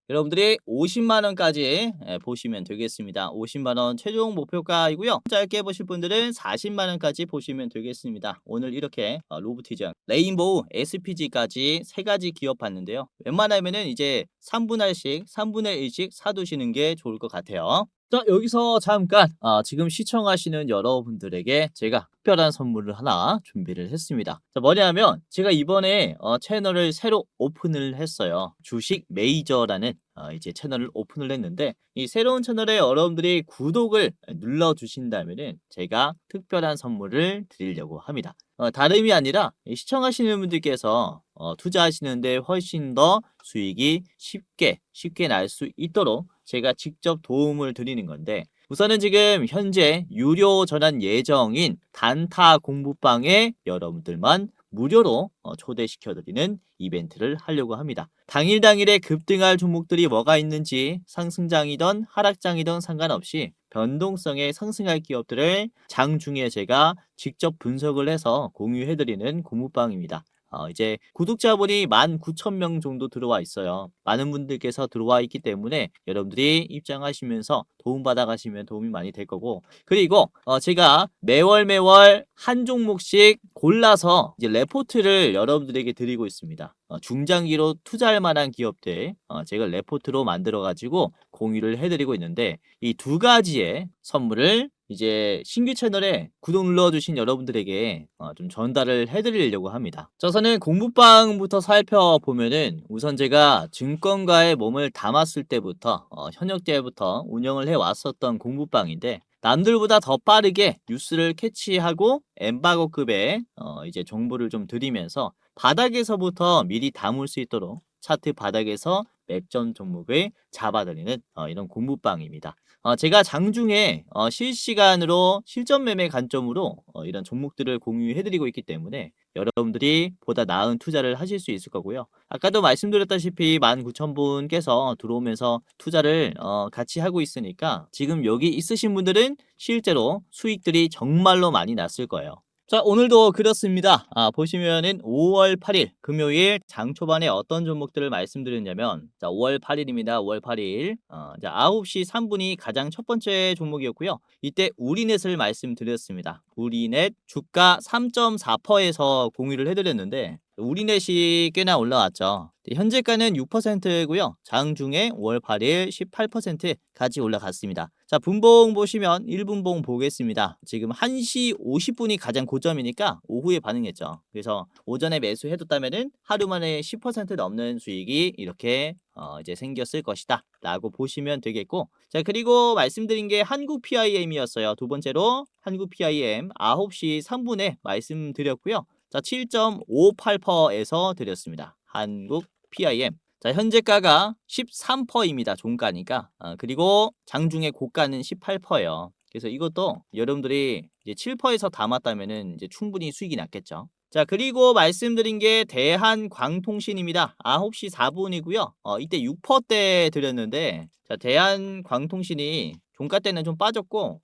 Speaker 1: 여러분들이 50만 원까지 보시면 되겠습니다. 50만 원 최종 목표가이고요. 짧게 보실 분들은 40만 원까지 보시면 되겠습니다. 오늘 이렇게 로보티전, 레인보우, SPG까지 세 가지 기업 봤는데요. 웬만하면은 이제 3분할 1씩, 3분의 1씩 사두시는 게 좋을 것 같아요. 자, 여기서 잠깐 지금 시청하시는 여러분들에게 제가 특별한 선물을 하나 준비를 했습니다. 자, 뭐냐면 제가 이번에 채널을 새로 오픈을 했어요. 주식 메이저라는 이제 채널을 오픈을 했는데 이 새로운 채널에 여러분들이 구독을 눌러 주신다면은 제가 특별한 선물을 드리려고 합니다. 다름이 아니라 시청하시는 분들께서 투자하시는데 훨씬 더 수익이 쉽게 날 수 있도록 제가 직접 도움을 드리는 건데 우선은 지금 현재 유료 전환 예정인 단타 공부방에 여러분들만 무료로 초대시켜드리는 이벤트를 하려고 합니다. 당일에 급등할 종목들이 뭐가 있는지 상승장이든 하락장이든 상관없이 변동성에 상승할 기업들을 장중에 제가 직접 분석을 해서 공유해드리는 공부방입니다. 이제 구독자분이 19,000명 정도 들어와 있어요. 많은 분들께서 들어와 있기 때문에 여러분들이 입장하시면서 도움받아 가시면 도움이 많이 될 거고 그리고 제가 매월 한 종목씩 골라서 이제 레포트를 여러분들에게 드리고 있습니다. 중장기로 투자할 만한 기업들 제가 레포트로 만들어 가지고 공유를 해드리고 있는데 이 두 가지의 선물을 이제 신규 채널에 구독 눌러주신 여러분들에게 좀 전달을 해드리려고 합니다. 우선은 공부방부터 살펴보면은 우선 제가 증권가에 몸을 담았을 때부터 현역 때부터 운영을 해왔었던 공부방인데 남들보다 더 빠르게 뉴스를 캐치하고 엠바고급의 이제 정보를 좀 드리면서 바닥에서부터 미리 담을 수 있도록 차트 바닥에서 맥점 종목을 잡아드리는 이런 공부방입니다. 제가 장중에 실시간으로 실전 매매 관점으로 이런 종목들을 공유해드리고 있기 때문에 여러분들이 보다 나은 투자를 하실 수 있을 거고요. 아까도 말씀드렸다시피 19,000분께서 들어오면서 투자를 같이 하고 있으니까 지금 여기 있으신 분들은 실제로 수익들이 정말로 많이 났을 거예요. 자, 오늘도 그렇습니다. 보시면은 5월 8일 금요일 장 초반에 어떤 종목들을 말씀드렸냐면 자, 5월 8일입니다. 5월 8일. 자, 9시 3분이 가장 첫 번째 종목이었고요. 이때 우리넷을 말씀드렸습니다. 우리넷 주가 3.4%에서 공유를 해드렸는데 우리넷이 꽤나 올라왔죠. 현재가는 6%고요. 장중에 5월 8일 18%까지 올라갔습니다. 자, 분봉 보시면 1분봉 보겠습니다. 지금 1시 50분이 가장 고점이니까 오후에 반응했죠. 그래서 오전에 매수해뒀다면은 하루 만에 10% 넘는 수익이 이렇게 이제 생겼을 것이다 라고 보시면 되겠고 자 그리고 말씀드린 게 한국 PIM이었어요. 두 번째로 한국 PIM 9시 3분에 말씀드렸고요. 자 7.58%에서 드렸습니다. 한국 PIM 자 현재가가 13%입니다. 종가니까 그리고 장중에 고가는 18%예요. 그래서 이것도 여러분들이 이제 7%에서 담았다면은 이제 충분히 수익이 났겠죠. 자 그리고 말씀드린 게 대한광통신입니다. 9시 4분이고요. 이때 6%대 드렸는데 자 대한광통신이 종가 때는 좀 빠졌고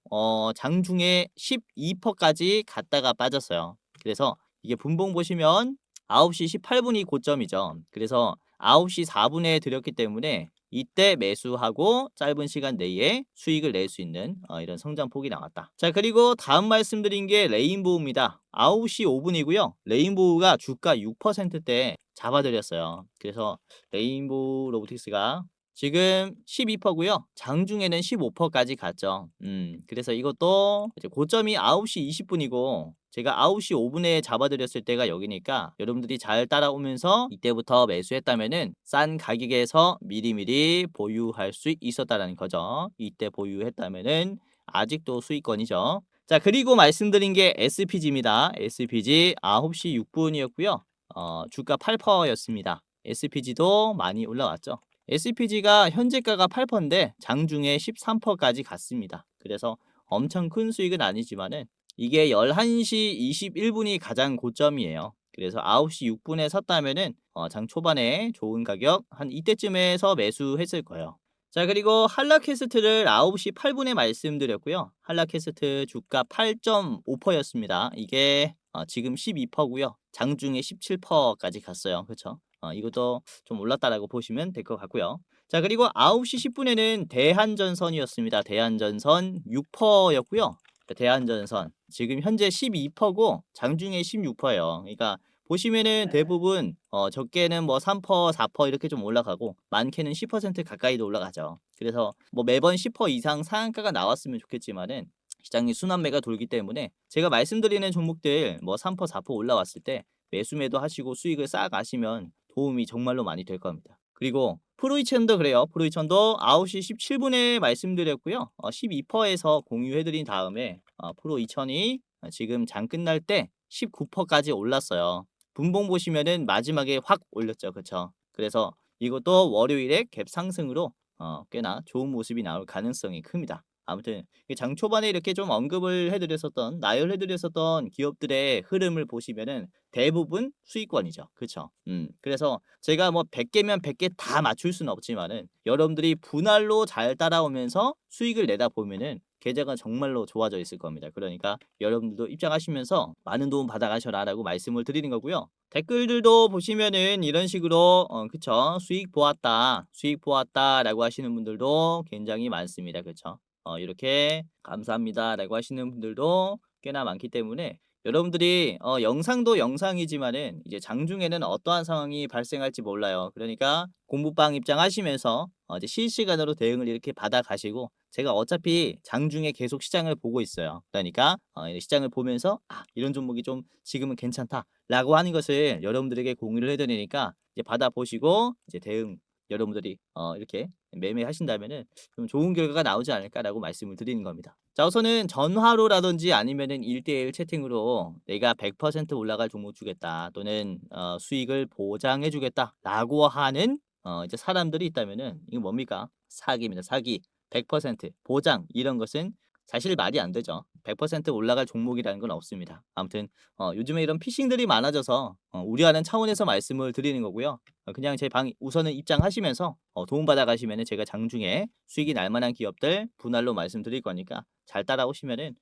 Speaker 1: 장중에 12%까지 갔다가 빠졌어요. 그래서 이게 분봉 보시면 9시 18분이 고점이죠. 그래서 9시 4분에 들였기 때문에 이때 매수하고 짧은 시간 내에 수익을 낼 수 있는 이런 성장폭이 나왔다. 자, 그리고 다음 말씀드린 게 레인보우입니다. 9시 5분이고요. 레인보우가 주가 6%대 잡아드렸어요. 그래서 레인보우 로보틱스가 지금 12%고요. 장중에는 15%까지 갔죠. 그래서 이것도 이제 고점이 9시 20분이고 제가 9시 5분에 잡아드렸을 때가 여기니까 여러분들이 잘 따라오면서 이때부터 매수했다면은 싼 가격에서 미리미리 보유할 수 있었다라는 거죠. 이때 보유했다면은 아직도 수익권이죠. 자, 그리고 말씀드린 게 SPG입니다. SPG 9시 6분이었고요. 주가 8%였습니다. SPG도 많이 올라왔죠. SPG가 현재가가 8%인데 장중에 13%까지 갔습니다. 그래서 엄청 큰 수익은 아니지만은 이게 11시 21분이 가장 고점이에요. 그래서 9시 6분에 샀다면은 장 초반에 좋은 가격 한 이때쯤에서 매수했을 거예요. 자, 그리고 한라캐스트를 9시 8분에 말씀드렸고요. 한라캐스트 주가 8.5%였습니다. 이게 지금 12%고요. 장중에 17%까지 갔어요. 그렇죠? 이것도 좀 올랐다라고 보시면 될 것 같고요. 자, 그리고 9시 10분에는 대한전선이었습니다. 대한전선 6%였고요. 대한전선 지금 현재 12%고 장중에 16%예요. 그러니까 보시면은 대부분 적게는 뭐 3%, 4% 이렇게 좀 올라가고 많게는 10% 가까이도 올라가죠. 그래서 뭐 매번 10% 이상 상한가가 나왔으면 좋겠지만은 시장이 순환매가 돌기 때문에 제가 말씀드리는 종목들 뭐 3%, 4% 올라왔을 때 매수 매도 하시고 수익을 쌓아 가시면 도움이 정말로 많이 될 겁니다. 그리고 프로이천도 그래요. 프로이천도 9시 17분에 말씀드렸고요. 12%에서 공유해드린 다음에 프로이천이 지금 장 끝날 때 19%까지 올랐어요. 분봉 보시면은 마지막에 확 올렸죠. 그쵸? 그래서 이것도 월요일에 갭 상승으로 꽤나 좋은 모습이 나올 가능성이 큽니다. 아무튼 장 초반에 이렇게 좀 언급을 해드렸었던 나열해드렸었던 기업들의 흐름을 보시면은 대부분 수익권이죠. 그쵸? 그래서 제가 뭐 100개면 100개 다 맞출 수는 없지만은 여러분들이 분할로 잘 따라오면서 수익을 내다 보면은 계좌가 정말로 좋아져 있을 겁니다. 그러니까 여러분들도 입장하시면서 많은 도움 받아가셔라라고 말씀을 드리는 거고요. 댓글들도 보시면은 이런 식으로 그쵸? 수익 보았다라고 하시는 분들도 굉장히 많습니다. 그쵸? 이렇게 감사합니다라고 하시는 분들도 꽤나 많기 때문에 여러분들이 영상도 영상이지만은 이제 장중에는 어떠한 상황이 발생할지 몰라요. 그러니까 공부방 입장하시면서 이제 실시간으로 대응을 이렇게 받아 가시고 제가 어차피 장중에 계속 시장을 보고 있어요. 그러니까 이제 시장을 보면서 이런 종목이 좀 지금은 괜찮다라고 하는 것을 여러분들에게 공유를 해드리니까 이제 받아 보시고 이제 대응 여러분들이 이렇게 매매하신다면은 좀 좋은 결과가 나오지 않을까라고 말씀을 드리는 겁니다. 자, 우선은 전화로라든지 아니면은 1대1 채팅으로 내가 100% 올라갈 종목 주겠다 또는 수익을 보장해 주겠다라고 하는 이제 사람들이 있다면은 이게 뭡니까? 사기입니다. 사기. 100% 보장 이런 것은 사실 말이 안 되죠. 100% 올라갈 종목이라는 건 없습니다. 아무튼 요즘에 이런 피싱들이 많아져서 우려하는 차원에서 말씀을 드리는 거고요. 그냥 제 방 우선은 입장하시면서 도움받아 가시면은 제가 장중에 수익이 날 만한 기업들 분할로 말씀드릴 거니까 잘 따라오시면은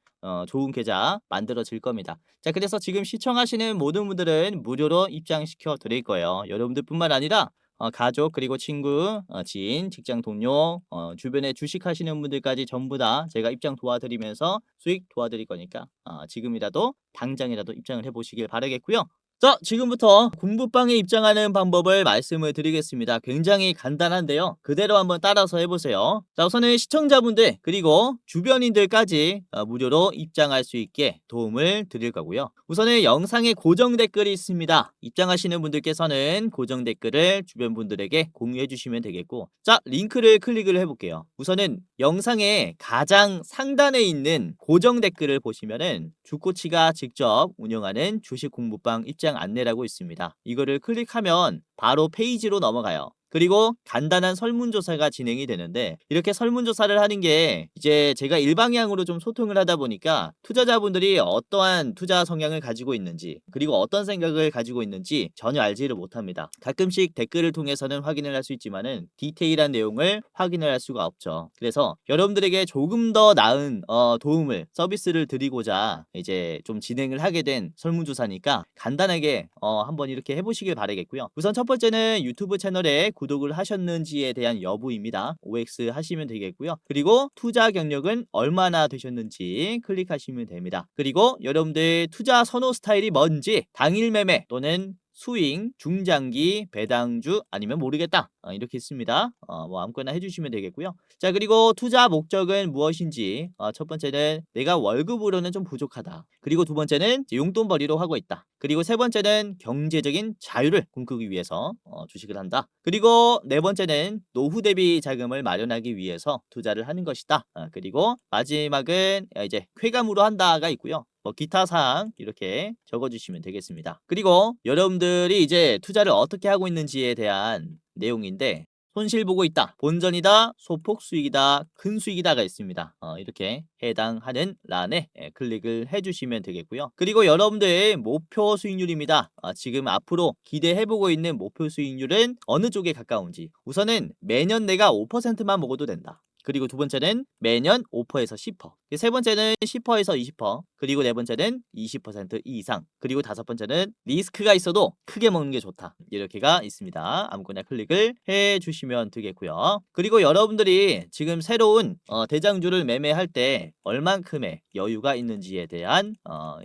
Speaker 1: 좋은 계좌 만들어질 겁니다. 자, 그래서 지금 시청하시는 모든 분들은 무료로 입장시켜 드릴 거예요. 여러분들뿐만 아니라 가족 그리고 친구, 지인, 직장 동료, 주변에 주식하시는 분들까지 전부 다 제가 입장 도와드리면서 수익 도와드릴 거니까 지금이라도 당장이라도 입장을 해보시길 바라겠고요. 자, 지금부터 공부방에 입장하는 방법을 말씀을 드리겠습니다. 굉장히 간단한데요. 그대로 한번 따라서 해보세요. 자, 우선은 시청자분들 그리고 주변인들까지 무료로 입장할 수 있게 도움을 드릴 거고요. 우선은 영상에 고정 댓글이 있습니다. 입장하시는 분들께서는 고정 댓글을 주변 분들에게 공유해 주시면 되겠고, 자, 링크를 클릭을 해볼게요. 우선은 영상의 가장 상단에 있는 고정 댓글을 보시면은 주코치가 직접 운영하는 주식 공부방 입장 안내라고 있습니다. 이거를 클릭하면 바로 페이지로 넘어가요. 그리고 간단한 설문조사가 진행이 되는데 이렇게 설문조사를 하는 게 이제 제가 일방향으로 좀 소통을 하다 보니까 투자자분들이 어떠한 투자 성향을 가지고 있는지 그리고 어떤 생각을 가지고 있는지 전혀 알지를 못합니다. 가끔씩 댓글을 통해서는 확인을 할 수 있지만은 디테일한 내용을 확인을 할 수가 없죠. 그래서 여러분들에게 조금 더 나은 도움을 서비스를 드리고자 이제 좀 진행을 하게 된 설문조사니까 간단하게 한번 이렇게 해보시길 바라겠고요. 우선 첫 번째는 유튜브 채널에 구독을 하셨는지에 대한 여부입니다. OX 하시면 되겠고요. 그리고 투자 경력은 얼마나 되셨는지 클릭하시면 됩니다. 그리고 여러분들 투자 선호 스타일이 뭔지 당일 매매 또는 스윙, 중장기, 배당주 아니면 모르겠다 이렇게 있습니다. 뭐 아무거나 해주시면 되겠고요. 자 그리고 투자 목적은 무엇인지 첫 번째는 내가 월급으로는 좀 부족하다. 그리고 두 번째는 용돈벌이로 하고 있다. 그리고 세 번째는 경제적인 자유를 꿈꾸기 위해서 주식을 한다. 그리고 네 번째는 노후 대비 자금을 마련하기 위해서 투자를 하는 것이다. 그리고 마지막은 이제 쾌감으로 한다가 있고요. 기타 사항 이렇게 적어주시면 되겠습니다. 그리고 여러분들이 이제 투자를 어떻게 하고 있는지에 대한 내용인데 손실 보고 있다, 본전이다, 소폭 수익이다, 큰 수익이다가 있습니다. 이렇게 해당하는 란에 클릭을 해주시면 되겠고요. 그리고 여러분들의 목표 수익률입니다. 지금 앞으로 기대해보고 있는 목표 수익률은 어느 쪽에 가까운지 우선은 매년 내가 5%만 먹어도 된다. 그리고 두 번째는 매년 5%에서 10%. 세 번째는 10%에서 20%. 그리고 네 번째는 20% 이상. 그리고 다섯 번째는 리스크가 있어도 크게 먹는 게 좋다. 이렇게가 있습니다. 아무거나 클릭을 해 주시면 되겠고요. 그리고 여러분들이 지금 새로운 대장주를 매매할 때 얼만큼의 여유가 있는지에 대한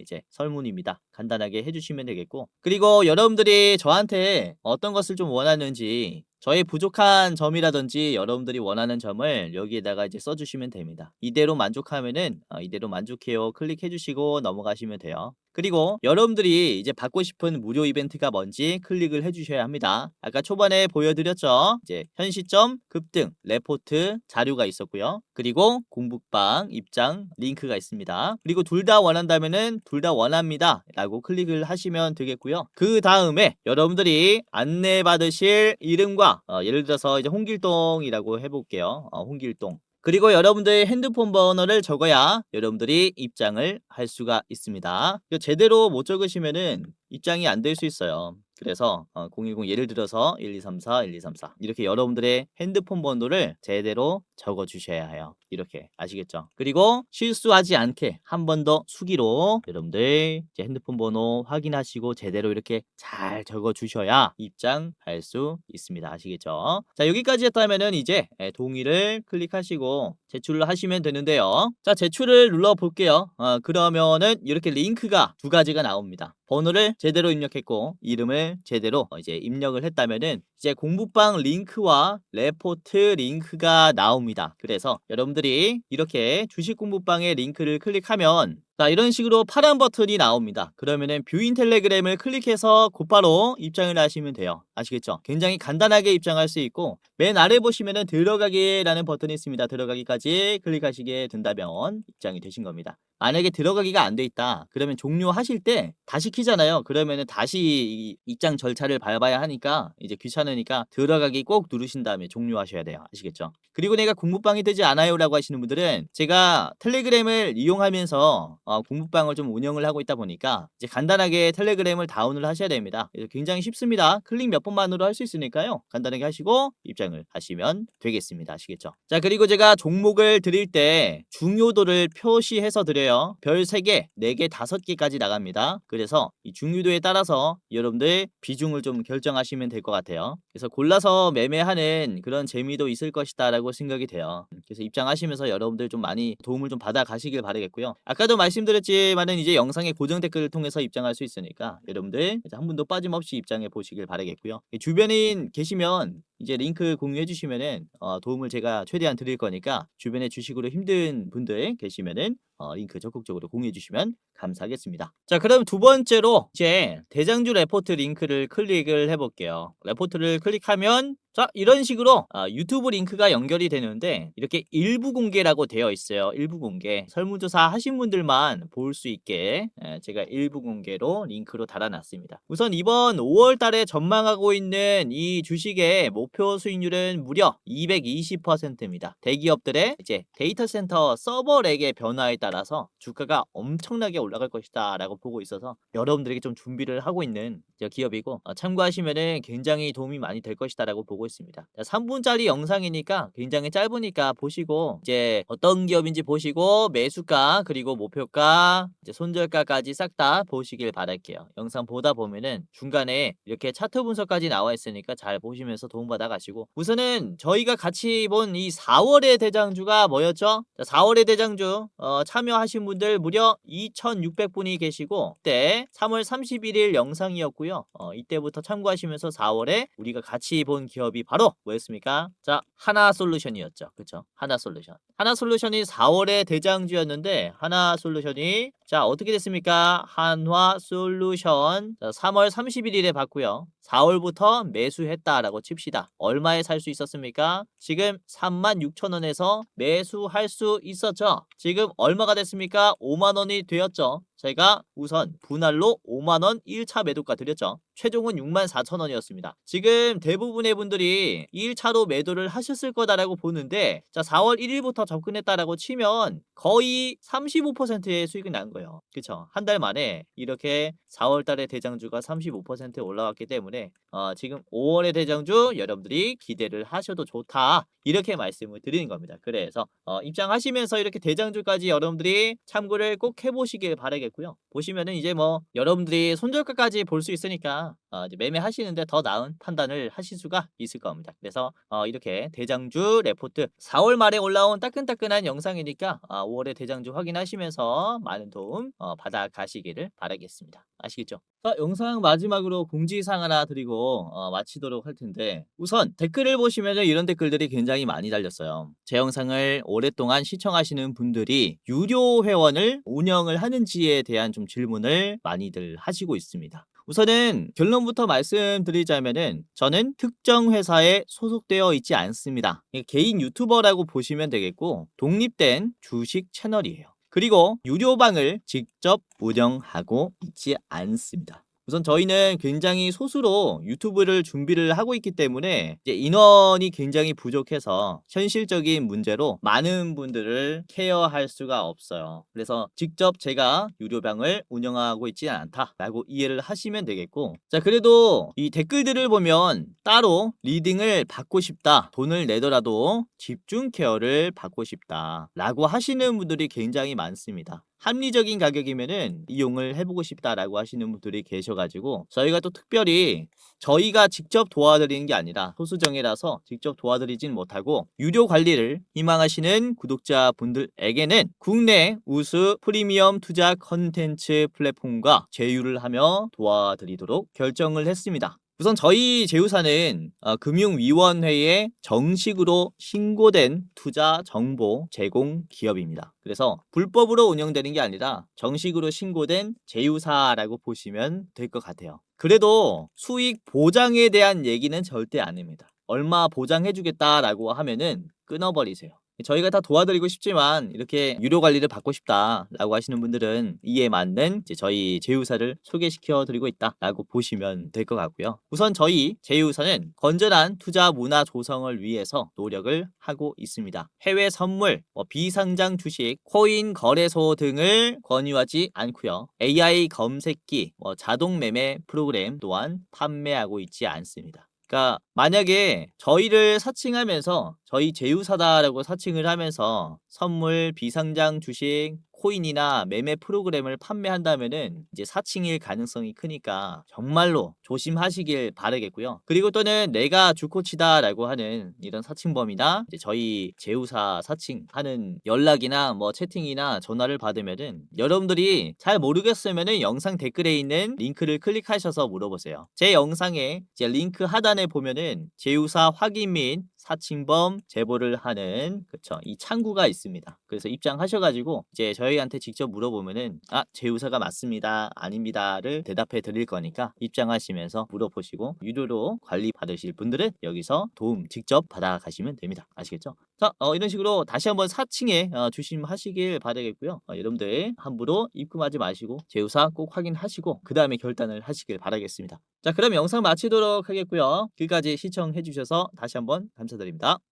Speaker 1: 이제 설문입니다. 간단하게 해주시면 되겠고 그리고 여러분들이 저한테 어떤 것을 좀 원하는지 저의 부족한 점이라든지 여러분들이 원하는 점을 여기에다가 이제 써주시면 됩니다. 이대로 만족하면은 이대로 만족해요 클릭해 주시고 넘어가시면 돼요. 그리고 여러분들이 이제 받고 싶은 무료 이벤트가 뭔지 클릭을 해주셔야 합니다. 아까 초반에 보여드렸죠. 이제 현 시점, 급등, 레포트, 자료가 있었고요. 그리고 공부방, 입장, 링크가 있습니다. 그리고 둘 다 원한다면은 둘 다 원합니다 라고 클릭을 하시면 되겠고요. 그 다음에 여러분들이 안내받으실 이름과 예를 들어서 이제 홍길동이라고 해볼게요. 홍길동. 그리고 여러분들의 핸드폰 번호를 적어야 여러분들이 입장을 할 수가 있습니다. 제대로 못 적으시면은 입장이 안 될 수 있어요. 그래서 010 예를 들어서 1234 1234 이렇게 여러분들의 핸드폰 번호를 제대로 적어 주셔야 해요. 이렇게 아시겠죠? 그리고 실수하지 않게 한 번 더 수기로 여러분들 이제 핸드폰 번호 확인하시고 제대로 이렇게 잘 적어 주셔야 입장할 수 있습니다. 아시겠죠? 자 여기까지 했다면은 이제 동의를 클릭하시고 제출을 하시면 되는데요. 자 제출을 눌러 볼게요. 그러면은 이렇게 링크가 두 가지가 나옵니다. 번호를 제대로 입력했고 이름을 제대로 이제 입력을 했다면은 이제 공부방 링크와 레포트 링크가 나옵니다. 그래서 여러분들이 이렇게 주식 공부방의 링크를 클릭하면 자 이런 식으로 파란 버튼이 나옵니다. 그러면은 뷰인 텔레그램을 클릭해서 곧바로 입장을 하시면 돼요. 아시겠죠? 굉장히 간단하게 입장할 수 있고 맨 아래 보시면은 들어가기라는 버튼이 있습니다. 들어가기까지 클릭하시게 된다면 입장이 되신 겁니다. 만약에 들어가기가 안 돼 있다 그러면 종료하실 때 다시 키잖아요. 그러면은 다시 입장 절차를 밟아야 하니까 이제 귀찮으니까 들어가기 꼭 누르신 다음에 종료하셔야 돼요. 아시겠죠? 그리고 내가 공부방이 되지 않아요 라고 하시는 분들은 제가 텔레그램을 이용하면서 공부방을 좀 운영을 하고 있다 보니까 이제 간단하게 텔레그램을 다운을 하셔야 됩니다. 그래서 굉장히 쉽습니다. 클릭 몇 번만으로 할 수 있으니까요. 간단하게 하시고 입장을 하시면 되겠습니다. 아시겠죠? 자 그리고 제가 종목을 드릴 때 중요도를 표시해서 드려요. 별 3개, 4개, 5개까지 나갑니다. 그래서 이 중요도에 따라서 여러분들 비중을 좀 결정하시면 될 것 같아요. 그래서 골라서 매매하는 그런 재미도 있을 것이다 라고 생각이 돼요. 그래서 입장하시면서 여러분들 좀 많이 도움을 좀 받아 가시길 바라겠고요. 아까도 말씀드렸지만은 이제 영상의 고정 댓글을 통해서 입장할 수 있으니까 여러분들 한 분도 빠짐없이 입장해 보시길 바라겠고요. 주변인 계시면 이제 링크 공유해 주시면은 도움을 제가 최대한 드릴 거니까 주변에 주식으로 힘든 분들 계시면은 링크 적극적으로 공유해 주시면 감사하겠습니다. 자 그럼 두 번째로 이제 대장주 레포트 링크를 클릭을 해볼게요. 레포트를 클릭하면 자, 이런 식으로 유튜브 링크가 연결이 되는데 이렇게 일부 공개라고 되어 있어요. 일부 공개. 설문조사 하신 분들만 볼 수 있게 제가 일부 공개로 링크로 달아놨습니다. 우선 이번 5월 달에 전망하고 있는 이 주식의 목표 수익률은 무려 220%입니다. 대기업들의 이제 데이터 센터 서버렉의 변화에 따라서 주가가 엄청나게 올라갈 것이다 라고 보고 있어서 여러분들에게 좀 준비를 하고 있는 기업이고 참고하시면은 굉장히 도움이 많이 될 것이다 라고 보고 있습니다. 3분짜리 영상이니까 굉장히 짧으니까 보시고 이제 어떤 기업인지 보시고 매수가 그리고 목표가 이제 손절가까지 싹 다 보시길 바랄게요. 영상 보다 보면은 중간에 이렇게 차트 분석까지 나와 있으니까 잘 보시면서 도움받아 가시고 우선은 저희가 같이 본 이 4월의 대장주가 뭐였죠? 4월의 대장주 참여하신 분들 무려 2,600분이 계시고 그때 3월 31일 영상이었고요. 이때부터 참고하시면서 4월에 우리가 같이 본 기업이 바로 뭐였습니까? 자, 하나솔루션이었죠. 그쵸? 하나솔루션. 하나솔루션이 4월의 대장주였는데 하나솔루션이 자 어떻게 됐습니까? 한화솔루션 3월 31일에 봤고요. 4월부터 매수했다라고 칩시다. 얼마에 살 수 있었습니까? 지금 36,000원에서 매수할 수 있었죠. 지금 얼마가 됐습니까? 5만원이 되었죠. 제가 우선 분할로 5만원 1차 매도가 드렸죠. 최종은 64,000원이었습니다. 지금 대부분의 분들이 1차로 매도를 하셨을 거다라고 보는데 자 4월 1일부터 접근했다라고 치면 거의 35%의 수익이 난 거예요. 그쵸? 한 달 만에 이렇게 4월 달에 대장주가 35% 올라왔기 때문에 지금 5월의 대장주 여러분들이 기대를 하셔도 좋다. 이렇게 말씀을 드리는 겁니다. 그래서 입장하시면서 이렇게 대장주까지 여러분들이 참고를 꼭 해보시길 바라겠고요. 보시면은 이제 뭐 여러분들이 손절가까지 볼 수 있으니까 이제 매매하시는데 더 나은 판단을 하실 수가 있을 겁니다. 그래서 이렇게 대장주 레포트 4월 말에 올라온 따끈따끈한 영상이니까 5월의 대장주 확인하시면서 많은 도움 받아 가시기를 바라겠습니다. 아시겠죠? 자, 영상 마지막으로 공지사항 하나 드리고 마치도록 할 텐데 우선 댓글을 보시면 이런 댓글들이 굉장히 많이 달렸어요. 제 영상을 오랫동안 시청하시는 분들이 유료 회원을 운영을 하는지에 대한 좀 질문을 많이들 하시고 있습니다. 우선은 결론부터 말씀드리자면은 저는 특정 회사에 소속되어 있지 않습니다. 개인 유튜버라고 보시면 되겠고 독립된 주식 채널이에요. 그리고 유료방을 직접 운영하고 있지 않습니다. 우선 저희는 굉장히 소수로 유튜브를 준비를 하고 있기 때문에 이제 인원이 굉장히 부족해서 현실적인 문제로 많은 분들을 케어할 수가 없어요. 그래서 직접 제가 유료방을 운영하고 있지 않다라고 이해를 하시면 되겠고 자 그래도 이 댓글들을 보면 따로 리딩을 받고 싶다 돈을 내더라도 집중 케어를 받고 싶다 라고 하시는 분들이 굉장히 많습니다. 합리적인 가격이면은 이용을 해보고 싶다라고 하시는 분들이 계셔가지고 저희가 또 특별히 저희가 직접 도와드리는 게 아니라 소수정예라서 직접 도와드리진 못하고 유료 관리를 희망하시는 구독자분들에게는 국내 우수 프리미엄 투자 컨텐츠 플랫폼과 제휴를 하며 도와드리도록 결정을 했습니다. 우선 저희 제휴사는 금융위원회에 정식으로 신고된 투자 정보 제공 기업입니다. 그래서 불법으로 운영되는 게 아니라 정식으로 신고된 제휴사라고 보시면 될 것 같아요. 그래도 수익 보장에 대한 얘기는 절대 안 합니다. 얼마 보장해주겠다라고 하면은 끊어버리세요. 저희가 다 도와드리고 싶지만 이렇게 유료 관리를 받고 싶다라고 하시는 분들은 이에 맞는 이제 저희 제휴사를 소개시켜 드리고 있다라고 보시면 될 것 같고요. 우선 저희 제휴사는 건전한 투자 문화 조성을 위해서 노력을 하고 있습니다. 해외 선물, 비상장 주식, 코인 거래소 등을 권유하지 않고요. AI 검색기, 자동 매매 프로그램 또한 판매하고 있지 않습니다. 그러니까 만약에 저희를 사칭하면서 저희 제휴사다라고 사칭을 하면서 선물, 비상장 주식, 코인이나 매매 프로그램을 판매한다면은 이제 사칭일 가능성이 크니까 정말로 조심하시길 바라겠고요. 그리고 또는 내가 주코치다라고 하는 이런 사칭범이나 이제 저희 제휴사 사칭하는 연락이나 채팅이나 전화를 받으면은 여러분들이 잘 모르겠으면은 영상 댓글에 있는 링크를 클릭하셔서 물어보세요. 제 영상에 이제 링크 하단에 보면은 제휴사 확인 및 사칭범 제보를 하는 그쵸 이 창구가 있습니다. 그래서 입장하셔가지고 이제 저희한테 직접 물어보면은 제휴사가 맞습니다 아닙니다를 대답해 드릴 거니까 입장하시면서 물어보시고 유료로 관리 받으실 분들은 여기서 도움 직접 받아 가시면 됩니다. 아시겠죠? 자, 이런 식으로 다시 한번 사칭에 조심하시길 바라겠고요. 여러분들 함부로 입금하지 마시고 제휴사 꼭 확인하시고 그 다음에 결단을 하시길 바라겠습니다. 자, 그럼 영상 마치도록 하겠고요. 끝까지 시청해 주셔서 다시 한번 감사드립니다.